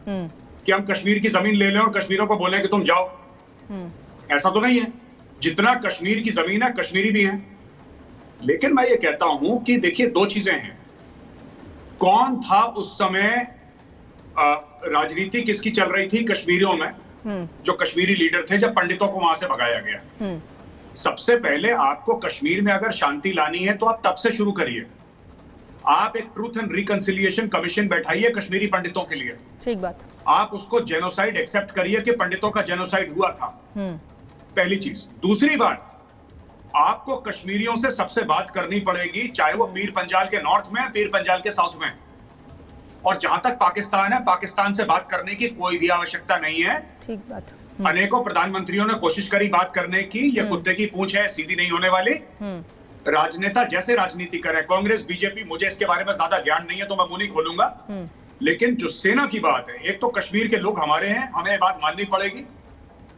कि हम कश्मीर की जमीन ले लें और कश्मीरों को बोलें कि तुम जाओ? ऐसा तो नहीं है। जितना कश्मीर की जमीन है, कश्मीरी भी हैं। लेकिन मैं ये कहता हूं कि देखिए, 2 चीजें हैं। कौन था उस समय, राजनीति किसकी चल रही थी कश्मीरियों में, जो कश्मीरी लीडर थे, जब पंडितों को वहां से भगाया गया। सबसे पहले आपको कश्मीर में अगर शांति लानी है तो आप तब से शुरू करिए। आप एक ट्रूथ एंड रिकंसिलिएशन कमीशन बैठाइए कश्मीरी पंडितों के लिए। ठीक बात। आप उसको जेनोसाइड एक्सेप्ट करिए कि पंडितों का जेनोसाइड हुआ था। पहली चीज। दूसरी बात, आपको कश्मीरियों से सबसे बात करनी पड़ेगी, चाहे वो पीर पंजाल के नॉर्थ में, पीर पंजाल के साउथ में। और जहां तक पाकिस्तान है, पाकिस्तान से बात करने की कोई भी आवश्यकता नहीं है। ठीक बात। अनेकों प्रधानमंत्रियों ने कोशिश करी बात करने की, ये कुत्ते की पूंछ है, सीधी नहीं होने वाली। राजनेता जैसे राजनीति करे, कांग्रेस, बीजेपी, मुझे इसके बारे में ज्यादा ज्ञान नहीं है तो मैं मुंह नहीं खोलूंगा। लेकिन जो सेना की बात है, एक तो कश्मीर के लोग हमारे हैं, हमें बात माननी पड़ेगी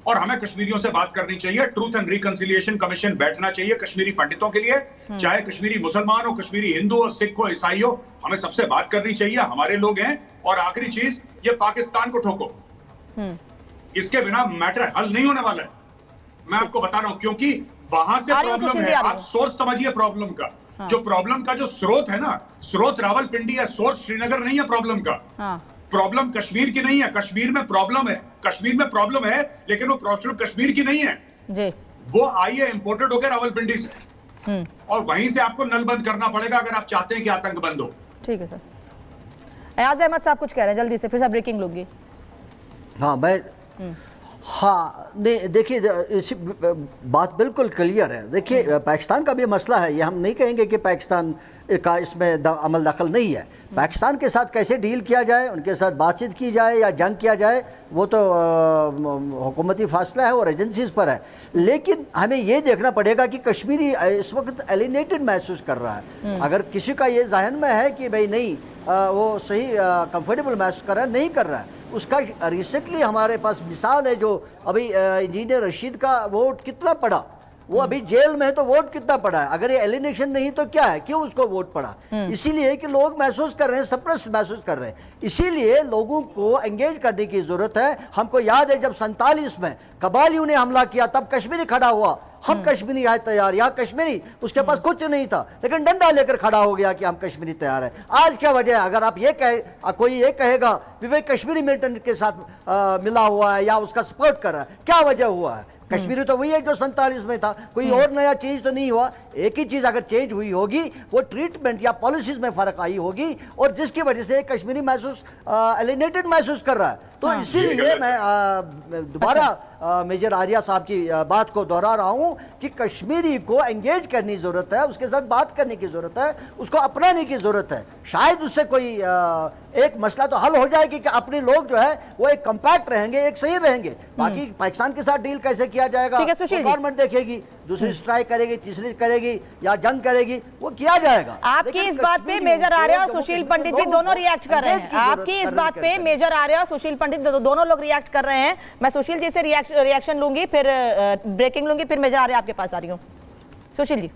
और हमें कश्मीरियों से बात करनी चाहिए। ट्रूथ एंड रिकंसिलिएशन कमीशन बैठना चाहिए कश्मीरी पंडितों के लिए, चाहे कश्मीरी मुसलमान हो, कश्मीरी हिंदू हो, सिख हो, ईसाई हो, हमें सबसे बात करनी चाहिए, हमारे लोग हैं। और आखिरी चीज, ये पाकिस्तान को ठोको, इसके बिना मैटर हल नहीं होने वाला है। मैं आपको बता रहा हूं, क्योंकि वहां से प्रॉब्लम है। आप सोर्स समझिए प्रॉब्लम का। जो प्रॉब्लम का जो स्रोत है ना, स्रोत रावलपिंडी है, सोर्स श्रीनगर नहीं है प्रॉब्लम का। प्रॉब्लम कश्मीर की नहीं है, कश्मीर में प्रॉब्लम है, कश्मीर में प्रॉब्लम है, लेकिन वो प्रॉब्लम कश्मीर की नहीं है जी। वो आई है इंपोर्टेड होकर रावलपिंडी से, और वहीं से आपको नल बंद करना पड़ेगा अगर आप चाहते हैं कि आतंक बंद हो। ठीक है सर। अयाज अहमद साहब कुछ कह रहे हैं, जल्दी से, फिर से ब्रेकिंग लोगी। हाँ, देखिए, बात बिल्कुल क्लियर है। देखिए, पाकिस्तान का भी मसला है, ये हम नहीं कहेंगे कि पाकिस्तान का इसमें अमल दखल नहीं है। पाकिस्तान के साथ कैसे डील किया जाए, उनके साथ बातचीत की जाए या जंग किया जाए, वो तो हुकूमती फासला है और एजेंसीज पर है। लेकिन हमें ये देखना पड़ेगा कि कश्मीरी इस वक्त एलिनेटेड महसूस कर रहा है। अगर किसी का ये जहन में है कि भाई नहीं, वो सही कंफर्टेबल महसूस कर रहा है, नहीं कर रहा है, उसका रिसेंटली हमारे पास मिसाल है, जो अभी इंजीनियर रशीद का वोट कितना पड़ा, वो अभी जेल में है तो वोट कितना पड़ा है। अगर ये एलिनेशन नहीं तो क्या है, क्यों उसको वोट पड़ा? इसीलिए कि लोग महसूस कर रहे हैं, सप्रेस महसूस कर रहे हैं। इसीलिए लोगों को एंगेज करने की जरूरत है। हमको याद है जब 47 में कबालियों ने हमला किया, तब कश्मीरी खड़ा हुआ, हम कश्मीरी आए तैयार। या कश्मीरी, उसके पास कुछ नहीं था, लेकिन डंडा लेकर खड़ा हो गया कि हम कश्मीरी तैयार है। आज क्या वजह है? अगर आप ये कोई ये कहेगा कि भाई कश्मीरी मिलिटेंट के साथ मिला हुआ है या उसका सपोर्ट कर रहा है, क्या वजह हुआ है? कश्मीरी तो वही है जो 47 में था, कोई और नया चीज तो नहीं हुआ। एक ही चीज अगर चेंज हुई होगी, वो ट्रीटमेंट या पॉलिसीज में फर्क आई होगी, और जिसकी वजह से कश्मीरी महसूस एलिनेटेड महसूस कर रहा है। तो इसीलिए मैं दोबारा मेजर आर्या साहब की बात को दोहरा रहा हूं कि कश्मीरी को एंगेज करने की जरूरत है, उसके साथ बात करने की जरूरत है, उसको अपनाने की जरूरत है। शायद उससे कोई एक मसला तो हल हो जाएगी कि अपने लोग जो है वो एक कंपैक्ट रहेंगे, एक सही रहेंगे। बाकी पाकिस्तान के साथ डील कैसे किया जाएगा गवर्नमेंट देखेगी, दूसरी स्ट्राइक करेगी, तीसरी करेगी या जंग करेगी, वो किया जाएगा। आपकी इस बात पे मेजर आर्या और सुशील पंडित जी दोनों रिएक्ट कर रहे हैं। आपकी इस बात पे मेजर आर्या और सुशील पंडित दोनों लोग रिएक्ट कर रहे हैं। मैं सुशील जी से रिएक्शन लूंगी, फिर ब्रेकिंग लूंगी, फिर मेजर आर्या आपके पास आ रही हूँ। सुशील जी।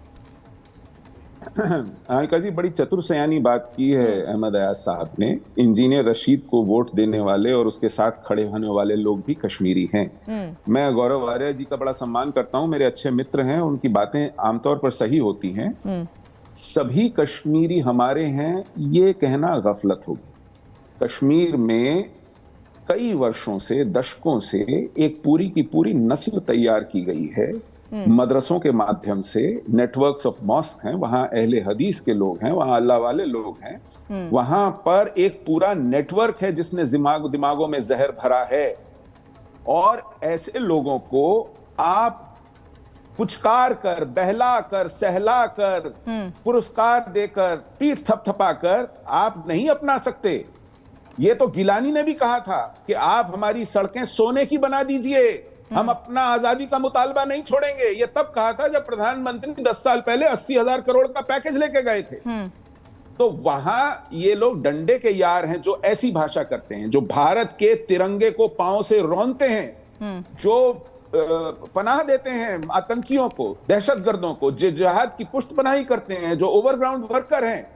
अनिका जी, बड़ी चतुर सयानी बात की है अहमद अयाज साहब ने। इंजीनियर रशीद को वोट देने वाले और उसके साथ खड़े होने वाले लोग भी कश्मीरी हैं। मैं गौरव आर्या जी का बड़ा सम्मान करता हूं, मेरे अच्छे मित्र हैं, उनकी बातें आमतौर पर सही होती हैं। सभी कश्मीरी हमारे हैं ये कहना गफलत होगी। कश्मीर में कई वर्षों से, दशकों से एक पूरी की पूरी नस्ल तैयार की गई है। मदरसों के माध्यम से नेटवर्क्स ऑफ मॉस्क हैं, वहां अहले हदीस के लोग हैं, वहां अल्लाह वाले लोग हैं। वहां पर एक पूरा नेटवर्क है जिसने दिमागों में जहर भरा है। और ऐसे लोगों को आप पुचकार कर, बहला कर, सहला कर, पुरस्कार देकर, पीठ थपथपाकर आप नहीं अपना सकते। ये तो गिलानी ने भी कहा था कि आप हमारी सड़कें सोने की बना दीजिए, हम अपना आजादी का मुतालबा नहीं छोड़ेंगे। ये तब कहा था जब प्रधानमंत्री 10 साल पहले 80,000 करोड़ का पैकेज लेके गए थे। तो वहां ये लोग डंडे के यार हैं जो ऐसी भाषा करते हैं, जो भारत के तिरंगे को पांव से रौंदते हैं, जो पनाह देते हैं आतंकियों को, दहशतगर्दों को, जो जिहाद की पुष्टपनाही करते हैं, जो ओवरग्राउंड वर्कर हैं,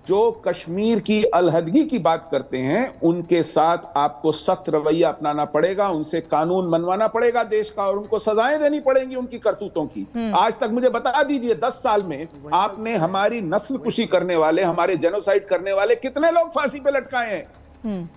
जो कश्मीर की अलहदगी की बात करते हैं, उनके साथ आपको सख्त रवैया अपनाना पड़ेगा, उनसे कानून मनवाना पड़ेगा देश का, और उनको सजाएं देनी पड़ेंगी उनकी करतूतों की। आज तक मुझे बता दीजिए 10 साल में आपने हमारी नस्ल कुशी करने वाले, हमारे जेनोसाइड करने वाले कितने लोग फांसी पे लटकाए हैं?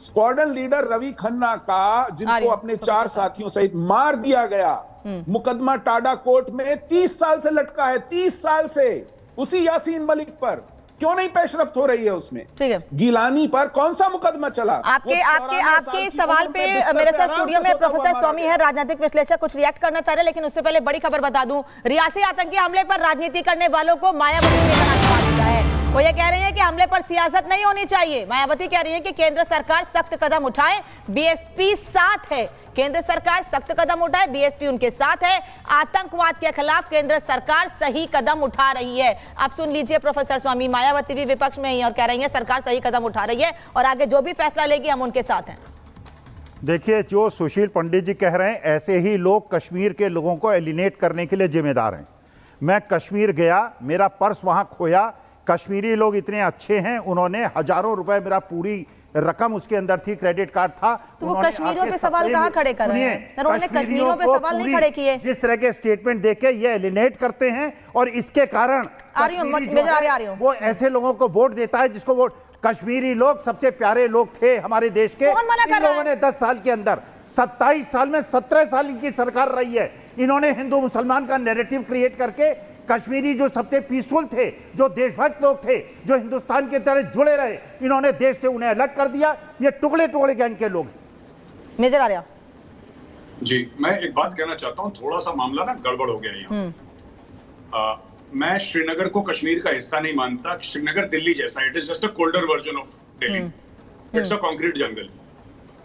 स्क्वाड्रन लीडर रवि खन्ना का, जिनको अपने 4 साथियों सहित मार दिया गया, मुकदमा टाडा कोर्ट में 30 साल से लटका है, 30 साल से। उसी यासीन मलिक पर क्यों नहीं पेशरफ्त हो रही है उसमें? ठीक है, गिलानी पर कौन सा मुकदमा चला? आपके सवाल पे मेरे साथ स्टूडियो में प्रोफेसर स्वामी है, राजनीतिक विश्लेषक, कुछ रिएक्ट करना चाह रहे हैं, लेकिन उससे पहले बड़ी खबर बता दूं। रियासी आतंकी हमले पर राजनीति करने वालों को मायावती ने बड़ा सवाल किया है। वो ये कह रहे हैं कि हमले पर सियासत नहीं होनी चाहिए। मायावती कह रही है कि केंद्र सरकार सख्त कदम उठाए, बीएसपी साथ है। केंद्र सरकार सख्त कदम उठाए, बीएसपी उनके साथ है। आतंकवाद के खिलाफ केंद्र सरकार सही कदम उठा रही है। अब सुन लीजिए प्रोफेसर स्वामी, मायावती भी विपक्ष में ही और कह रही है सरकार सही कदम उठा रही है और आगे जो भी फैसला लेगी हम उनके साथ हैं। देखिए, जो सुशील पंडित जी कह रहे हैं, ऐसे ही लोग कश्मीर के लोगों को एलिनेट करने के लिए जिम्मेदार हैं। मैं कश्मीर गया, मेरा पर्स वहां खोया, कश्मीरी लोग इतने अच्छे हैं, उन्होंने हजारों रुपए, मेरा पूरी रकम उसके अंदर थी, क्रेडिट कार्ड था। तो वो कश्मीरियों पे सवाल कहां खड़े कर रहे हैं? उन्होंने कश्मीरियों पे सवाल नहीं खड़े किए। जिस तरह के स्टेटमेंट देके ये एलिनेट करते हैं और इसके कारण वो ऐसे लोगों को वोट देता है जिसको वोट, कश्मीरी लोग सबसे प्यारे लोग थे हमारे देश के। इन लोगों ने 10 साल के अंदर, 27 साल में 17 साल इनकी सरकार रही है, इन्होंने हिंदू मुसलमान का नैरेटिव क्रिएट करके कश्मीरी जो सबसे पीसफुल थे, जो देशभक्त लोग थे, जो हिंदुस्तान की तरह जुड़े रहे, इन्होंने देश से उन्हें अलग कर दिया। ये टुकड़े टुकड़े गैंग के लोग। मेजर आर्या जी, मैं एक बात कहना चाहता हूं, थोड़ा सा मामला ना गड़बड़ हो गया यहाँ। मैं श्रीनगर को कश्मीर का हिस्सा नहीं मानता। श्रीनगर दिल्ली जैसा, it is just a colder version of Delhi, it's a concrete jungle.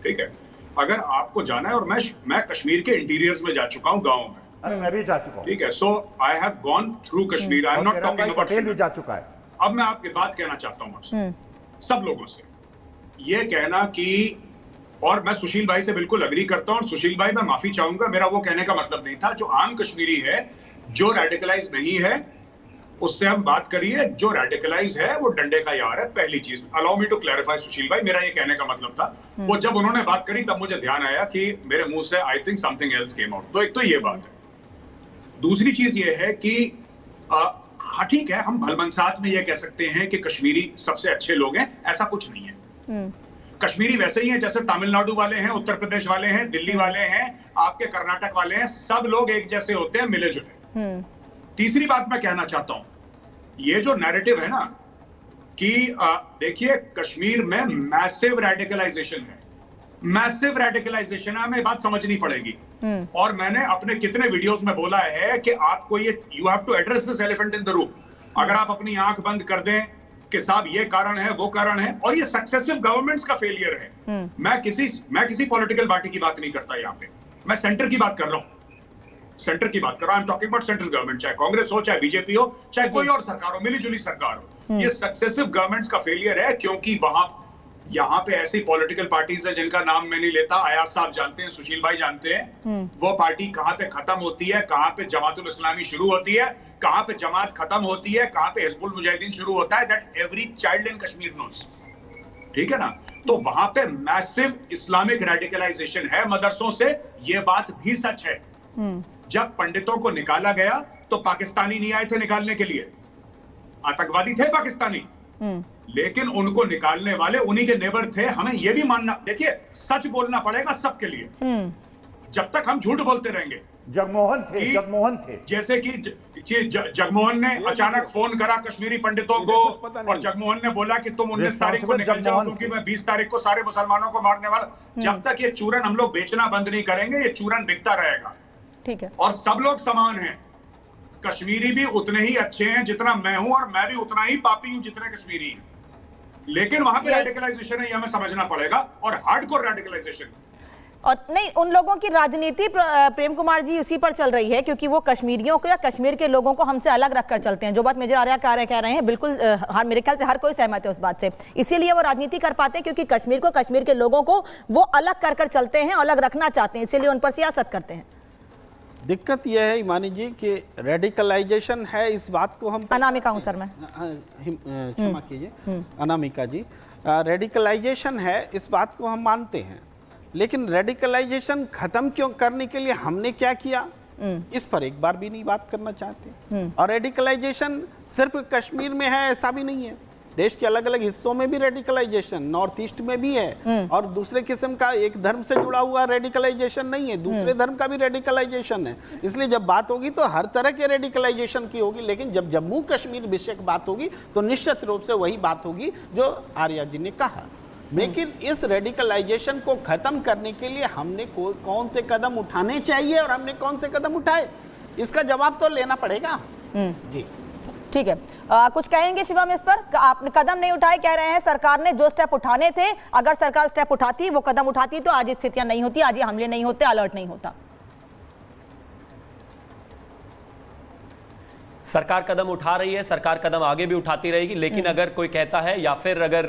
ठीक है, अगर आपको जाना है, और मैं कश्मीर के इंटीरियर्स में जा चुका हूँ, गाँव में। मैं भी जा चुका हूं। ठीक है, so I have gone through Kashmir, I am not talking about भी जा चुका है। अब मैं आपकी बात कहना चाहता हूं आपसे, सब लोगों से ये कहना कि, और मैं सुशील भाई से बिल्कुल अग्री करता हूं, और सुशील भाई मैं माफी चाहूंगा, मेरा वो कहने का मतलब नहीं था। जो आम कश्मीरी है, जो रेडिकलाइज नहीं है, उससे हम बात करिए। जो रेडिकलाइज है वो डंडे का यार है, पहली चीज। अलाउ मी टू क्लैरिफाई सुशील भाई, मेरा ये कहने का मतलब था। वो जब उन्होंने बात करी तब मुझे ध्यान आया कि मेरे मुंह से I think something else came out. तो एक तो ये बात है। दूसरी चीज ये है कि हाँ ठीक है, हम भलमनसात में ये कह सकते हैं कि कश्मीरी सबसे अच्छे लोग हैं, ऐसा कुछ नहीं है। कश्मीरी वैसे ही हैं जैसे तमिलनाडु वाले हैं, उत्तर प्रदेश वाले हैं, दिल्ली वाले हैं, आपके कर्नाटक वाले हैं, सब लोग एक जैसे होते हैं, मिले जुले। तीसरी बात मैं कहना चाहता हूं, ये जो नैरेटिव है ना कि देखिए कश्मीर में मैसिव रेडिकलाइजेशन है, मैसिव रेडिकलाइजेशन है, हमें बात समझनी पड़ेगी। और मैंने अपने कितने वीडियोस में बोला है कि आपको ये you have to address this elephant in the room. अगर आप अपनी आंख बंद कर दें कि साहब ये कारण है वो कारण है, और ये सक्सेसिव गवर्नमेंट्स का फेलियर है। मैं किसी पॉलिटिकल पार्टी की बात नहीं करता यहाँ पे, मैं सेंटर की बात कर रहा हूँ, सेंटर की बात कर रहा हूँ। I am talking about central government, चाहे कांग्रेस हो, चाहे बीजेपी हो, चाहे कोई और सरकार हो, मिली जुली सरकार हो। ये सक्सेसिव गवर्नमेंट्स का फेलियर है, क्योंकि यहाँ पे ऐसी पॉलिटिकल पार्टीज है जिनका नाम मैं नहीं लेता, अयाज साहब जानते हैं, सुशील भाई जानते हैं, वो पार्टी कहाँ पे खत्म होती है, कहाँ पे जमातुल इस्लामी शुरू होती है, कहाँ पे जमात खत्म होती है, कहाँ पे हिजबुल मुजाहिदीन शुरू होता है, that every child in Kashmir knows. ठीक है ना? तो वहां पे मैसिव इस्लामिक रेडिकलाइजेशन है मदरसों से, ये बात भी सच है। जब पंडितों को निकाला गया तो पाकिस्तानी नहीं आए थे निकालने के लिए, आतंकवादी थे पाकिस्तानी, लेकिन उनको निकालने वाले उन्हीं के नेबर थे। हमें यह भी मानना, देखिए सच बोलना पड़ेगा सबके लिए। जब तक हम झूठ बोलते रहेंगे, जगमोहन थे जैसे कि जगमोहन ने अचानक फोन करा कश्मीरी पंडितों को, और जगमोहन ने बोला कि तुम 19 तारीख को निकल जाओ क्योंकि मैं 20 तारीख को सारे मुसलमानों को मारने वाला। जब तक ये चूरन हम लोग बेचना बंद नहीं करेंगे, ये चूरन बिकता रहेगा। ठीक है। और सब लोग समान हैं, कश्मीरी भी उतने ही अच्छे हैं जितना मैं हूं, और मैं भी उतना ही पापी हूं जितने कश्मीरी हैं। लेकिन वहां पे रेडिकलाइजेशन है, ये हमें समझना पड़ेगा, और हार्डकोर रेडिकलाइजेशन। और नहीं, उन लोगों की राजनीति प्रेम कुमार जी उसी पर चल रही है, क्योंकि वो कश्मीरियों को या कश्मीर के लोगों को हमसे अलग रखकर चलते हैं। जो बात मेजर आर्या कह रहे हैं, बिल्कुल मेरे ख्याल से हर कोई सहमत है उस बात से। इसीलिए वो राजनीति कर पाते हैं, क्योंकि कश्मीर को, कश्मीर के लोगों को वो अलग कर चलते हैं, अलग रखना चाहते हैं, इसीलिए उन पर सियासत करते हैं। दिक्कत यह है ईमानी जी कि रेडिकलाइजेशन है, इस बात को हम अनामिका हूं सर मैं, क्षमा कीजिए अनामिका जी, रेडिकलाइजेशन है इस बात को हम मानते हैं, लेकिन रेडिकलाइजेशन खत्म क्यों करने के लिए हमने क्या किया, इस पर एक बार भी नहीं बात करना चाहते। और रेडिकलाइजेशन सिर्फ कश्मीर में है ऐसा भी नहीं है, देश के अलग अलग हिस्सों में भी रेडिकलाइजेशन, नॉर्थ ईस्ट में भी है, और दूसरे किस्म का एक धर्म से जुड़ा हुआ रेडिकलाइजेशन नहीं है, दूसरे धर्म का भी रेडिकलाइजेशन है। इसलिए जब बात होगी तो हर तरह के रेडिकलाइजेशन की होगी, लेकिन जब जम्मू कश्मीर विषय की बात होगी तो निश्चित रूप से वही बात होगी जो आर्या जी ने कहा। लेकिन इस रेडिकलाइजेशन को खत्म करने के लिए हमने कौन से कदम उठाने चाहिए और हमने कौन से कदम उठाए, इसका जवाब तो लेना पड़ेगा। जी ठीक है। कुछ कहेंगे शिवम इस पर? आपने कदम नहीं उठाए कह रहे हैं, सरकार ने जो स्टेप उठाने थे, अगर सरकार स्टेप उठाती, वो कदम उठाती, तो आज स्थितियां नहीं होती, आज ये हमले नहीं होते, अलर्ट नहीं होता। सरकार कदम उठा रही है, सरकार कदम आगे भी उठाती रहेगी, लेकिन अगर कोई कहता है या फिर अगर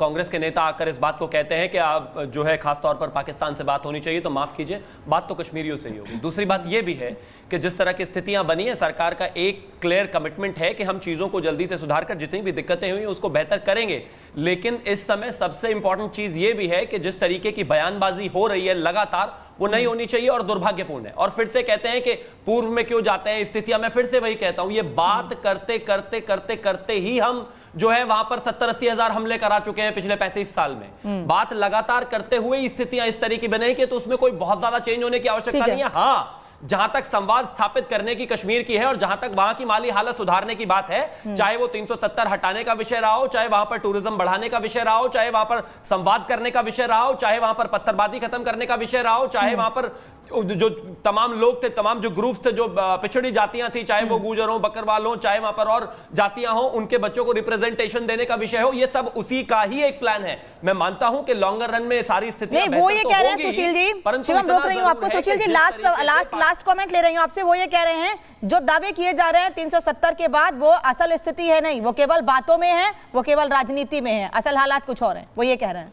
कांग्रेस के नेता आकर इस बात को कहते हैं कि आप जो है खास तौर पर पाकिस्तान से बात होनी चाहिए, तो माफ कीजिए, बात तो कश्मीरियों से ही होगी। दूसरी बात यह भी है कि जिस तरह की स्थितियां बनी है, सरकार का एक क्लियर कमिटमेंट है कि हम चीजों को जल्दी से सुधार कर जितनी भी दिक्कतें हुई उसको बेहतर करेंगे। लेकिन इस समय सबसे इंपॉर्टेंट चीज यह भी है कि जिस तरीके की बयानबाजी हो रही है लगातार, वो नहीं होनी चाहिए और दुर्भाग्यपूर्ण है। और फिर से कहते हैं कि पूर्व में क्यों जाते हैं स्थितियां, मैं फिर से वही कहता हूं, ये बात करते करते करते करते ही हम जो है वहां पर 70-80 हजार हमले करा चुके हैं पिछले 35 साल में। बात लगातार करते हुए स्थितियां इस तरह की बनेगी तो उसमें कोई बहुत ज्यादा चेंज होने की आवश्यकता नहीं है। हाँ, जहां तक संवाद स्थापित करने की कश्मीर की है और जहां तक वहां की माली हालत सुधारने की बात है, चाहे वो 370 हटाने का विषय रहा हो, चाहे वहां पर टूरिज्म बढ़ाने का विषय रहा हो, चाहे वहां पर संवाद करने का विषय रहा हो, चाहे वहां पर पत्थरबाजी खत्म करने का विषय रहा हो, चाहे वहां पर जो तमाम लोग थे, तमाम जो ग्रुप्स थे, जो पिछड़ी जातियां थी, चाहे वो गुजर हो, बकरवाल हो, चाहे वहां पर और जातियां हो, उनके बच्चों को रिप्रेजेंटेशन देने का विषय हो, ये सब उसी का ही एक प्लान है। मैं मानता हूं कि लॉन्गर रन में सारी स्थितियां वो ये कह रहे हैं सुशील जी, शिवम रोक रही हूं आपको सुशील जी, लास्ट कमेंट ले रही हूं आपसे। वो ये कह रहे हैं जो दावे किए जा रहे हैं 370 के बाद, वो असल स्थिति है नहीं, वो केवल बातों में है, वो केवल राजनीति में है, असल हालात कुछ और है, वो ये कह रहे हैं।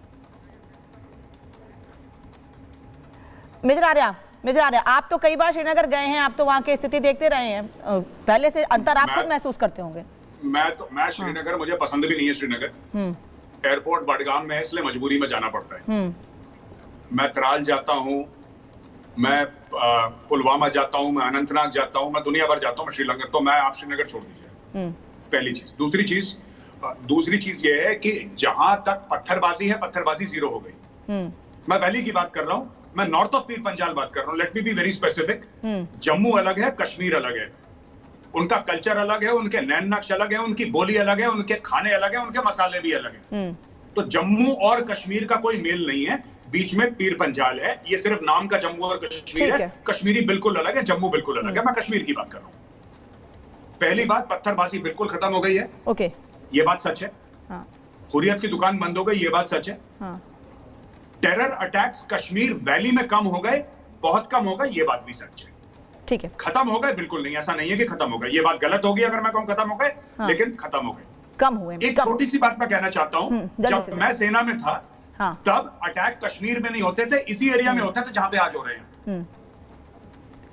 मेजर आर्या, आप तो कई बार श्रीनगर गए हैं, आप तो वहां की स्थिति देखते रहे हैं, पहले से अंतर आप खुद महसूस करते होंगे। मैं श्रीनगर, मुझे पसंद भी नहीं है श्रीनगर। एयरपोर्ट बडगाम में है, इसलिए मजबूरी में जाना पड़ता है। मैं त्राल जाता हूँ, मैं पुलवामा जाता हूँ, मैं अनंतनाग जाता हूँ, मैं दुनिया भर जाता हूँ, मैं श्रीलंका, तो मैं आप श्रीनगर छोड़ दीजिए, पहली चीज। दूसरी चीज ये है कि जहां तक पत्थरबाजी है, पत्थरबाजी जीरो हो गई। मैं वैली की बात कर रहा हूँ, मैं नॉर्थ ऑफ पीर पंजाल बात कर रहा हूँ। Let me be very specific. Jammu अलग है, कश्मीर अलग है, उनका कल्चर अलग है, उनके नैन नक्श अलग है, उनकी बोली अलग है, उनके खाने अलग है, उनके मसाले भी अलग है। तो जम्मू और कश्मीर का कोई मेल नहीं है, बीच में पीर पंजाल है। ये सिर्फ नाम का जम्मू और कश्मीर है। कश्मीरी बिल्कुल अलग है, जम्मू बिल्कुल अलग है। मैं कश्मीर की बात कर रहा हूं। पहली बात, पत्थरबाजी बिल्कुल खत्म हो गई है। ओके, ये बात सच है। हाँ। हुर्रियत की दुकान बंद हो गई, ये बात सच है। हाँ। टेरर अटैक्स कश्मीर वैली में कम हो गए, बहुत कम हो गए, ये बात भी सच है। ठीक है, खत्म हो गए बिल्कुल नहीं, ऐसा नहीं है कि खत्म हो गए। ये बात गलत होगी अगर मैं कहूं खत्म हो गए, लेकिन खत्म हो गए, कम हुए। एक छोटी सी बात मैं कहना चाहता हूं, जब मैं सेना में था तब अटैक कश्मीर में नहीं होते थे, इसी एरिया में होते थे जहां पे आज हो रहे हैं।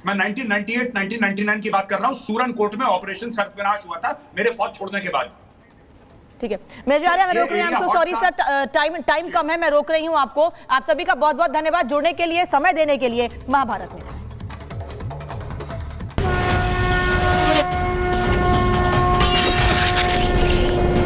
मैं 1998 1999 की बात कर रहा हूं, सूरनकोट में ऑपरेशन सर्फराज हुआ था मेरे फौज छोड़ने के बाद। ठीक है, मेजर आर्या, मैं रोक रही हूं, सॉरी सर, टाइम कम है, मैं रोक रही हूं आपको। आप सभी का बहुत बहुत धन्यवाद जुड़ने के लिए, समय देने के लिए महाभारत में।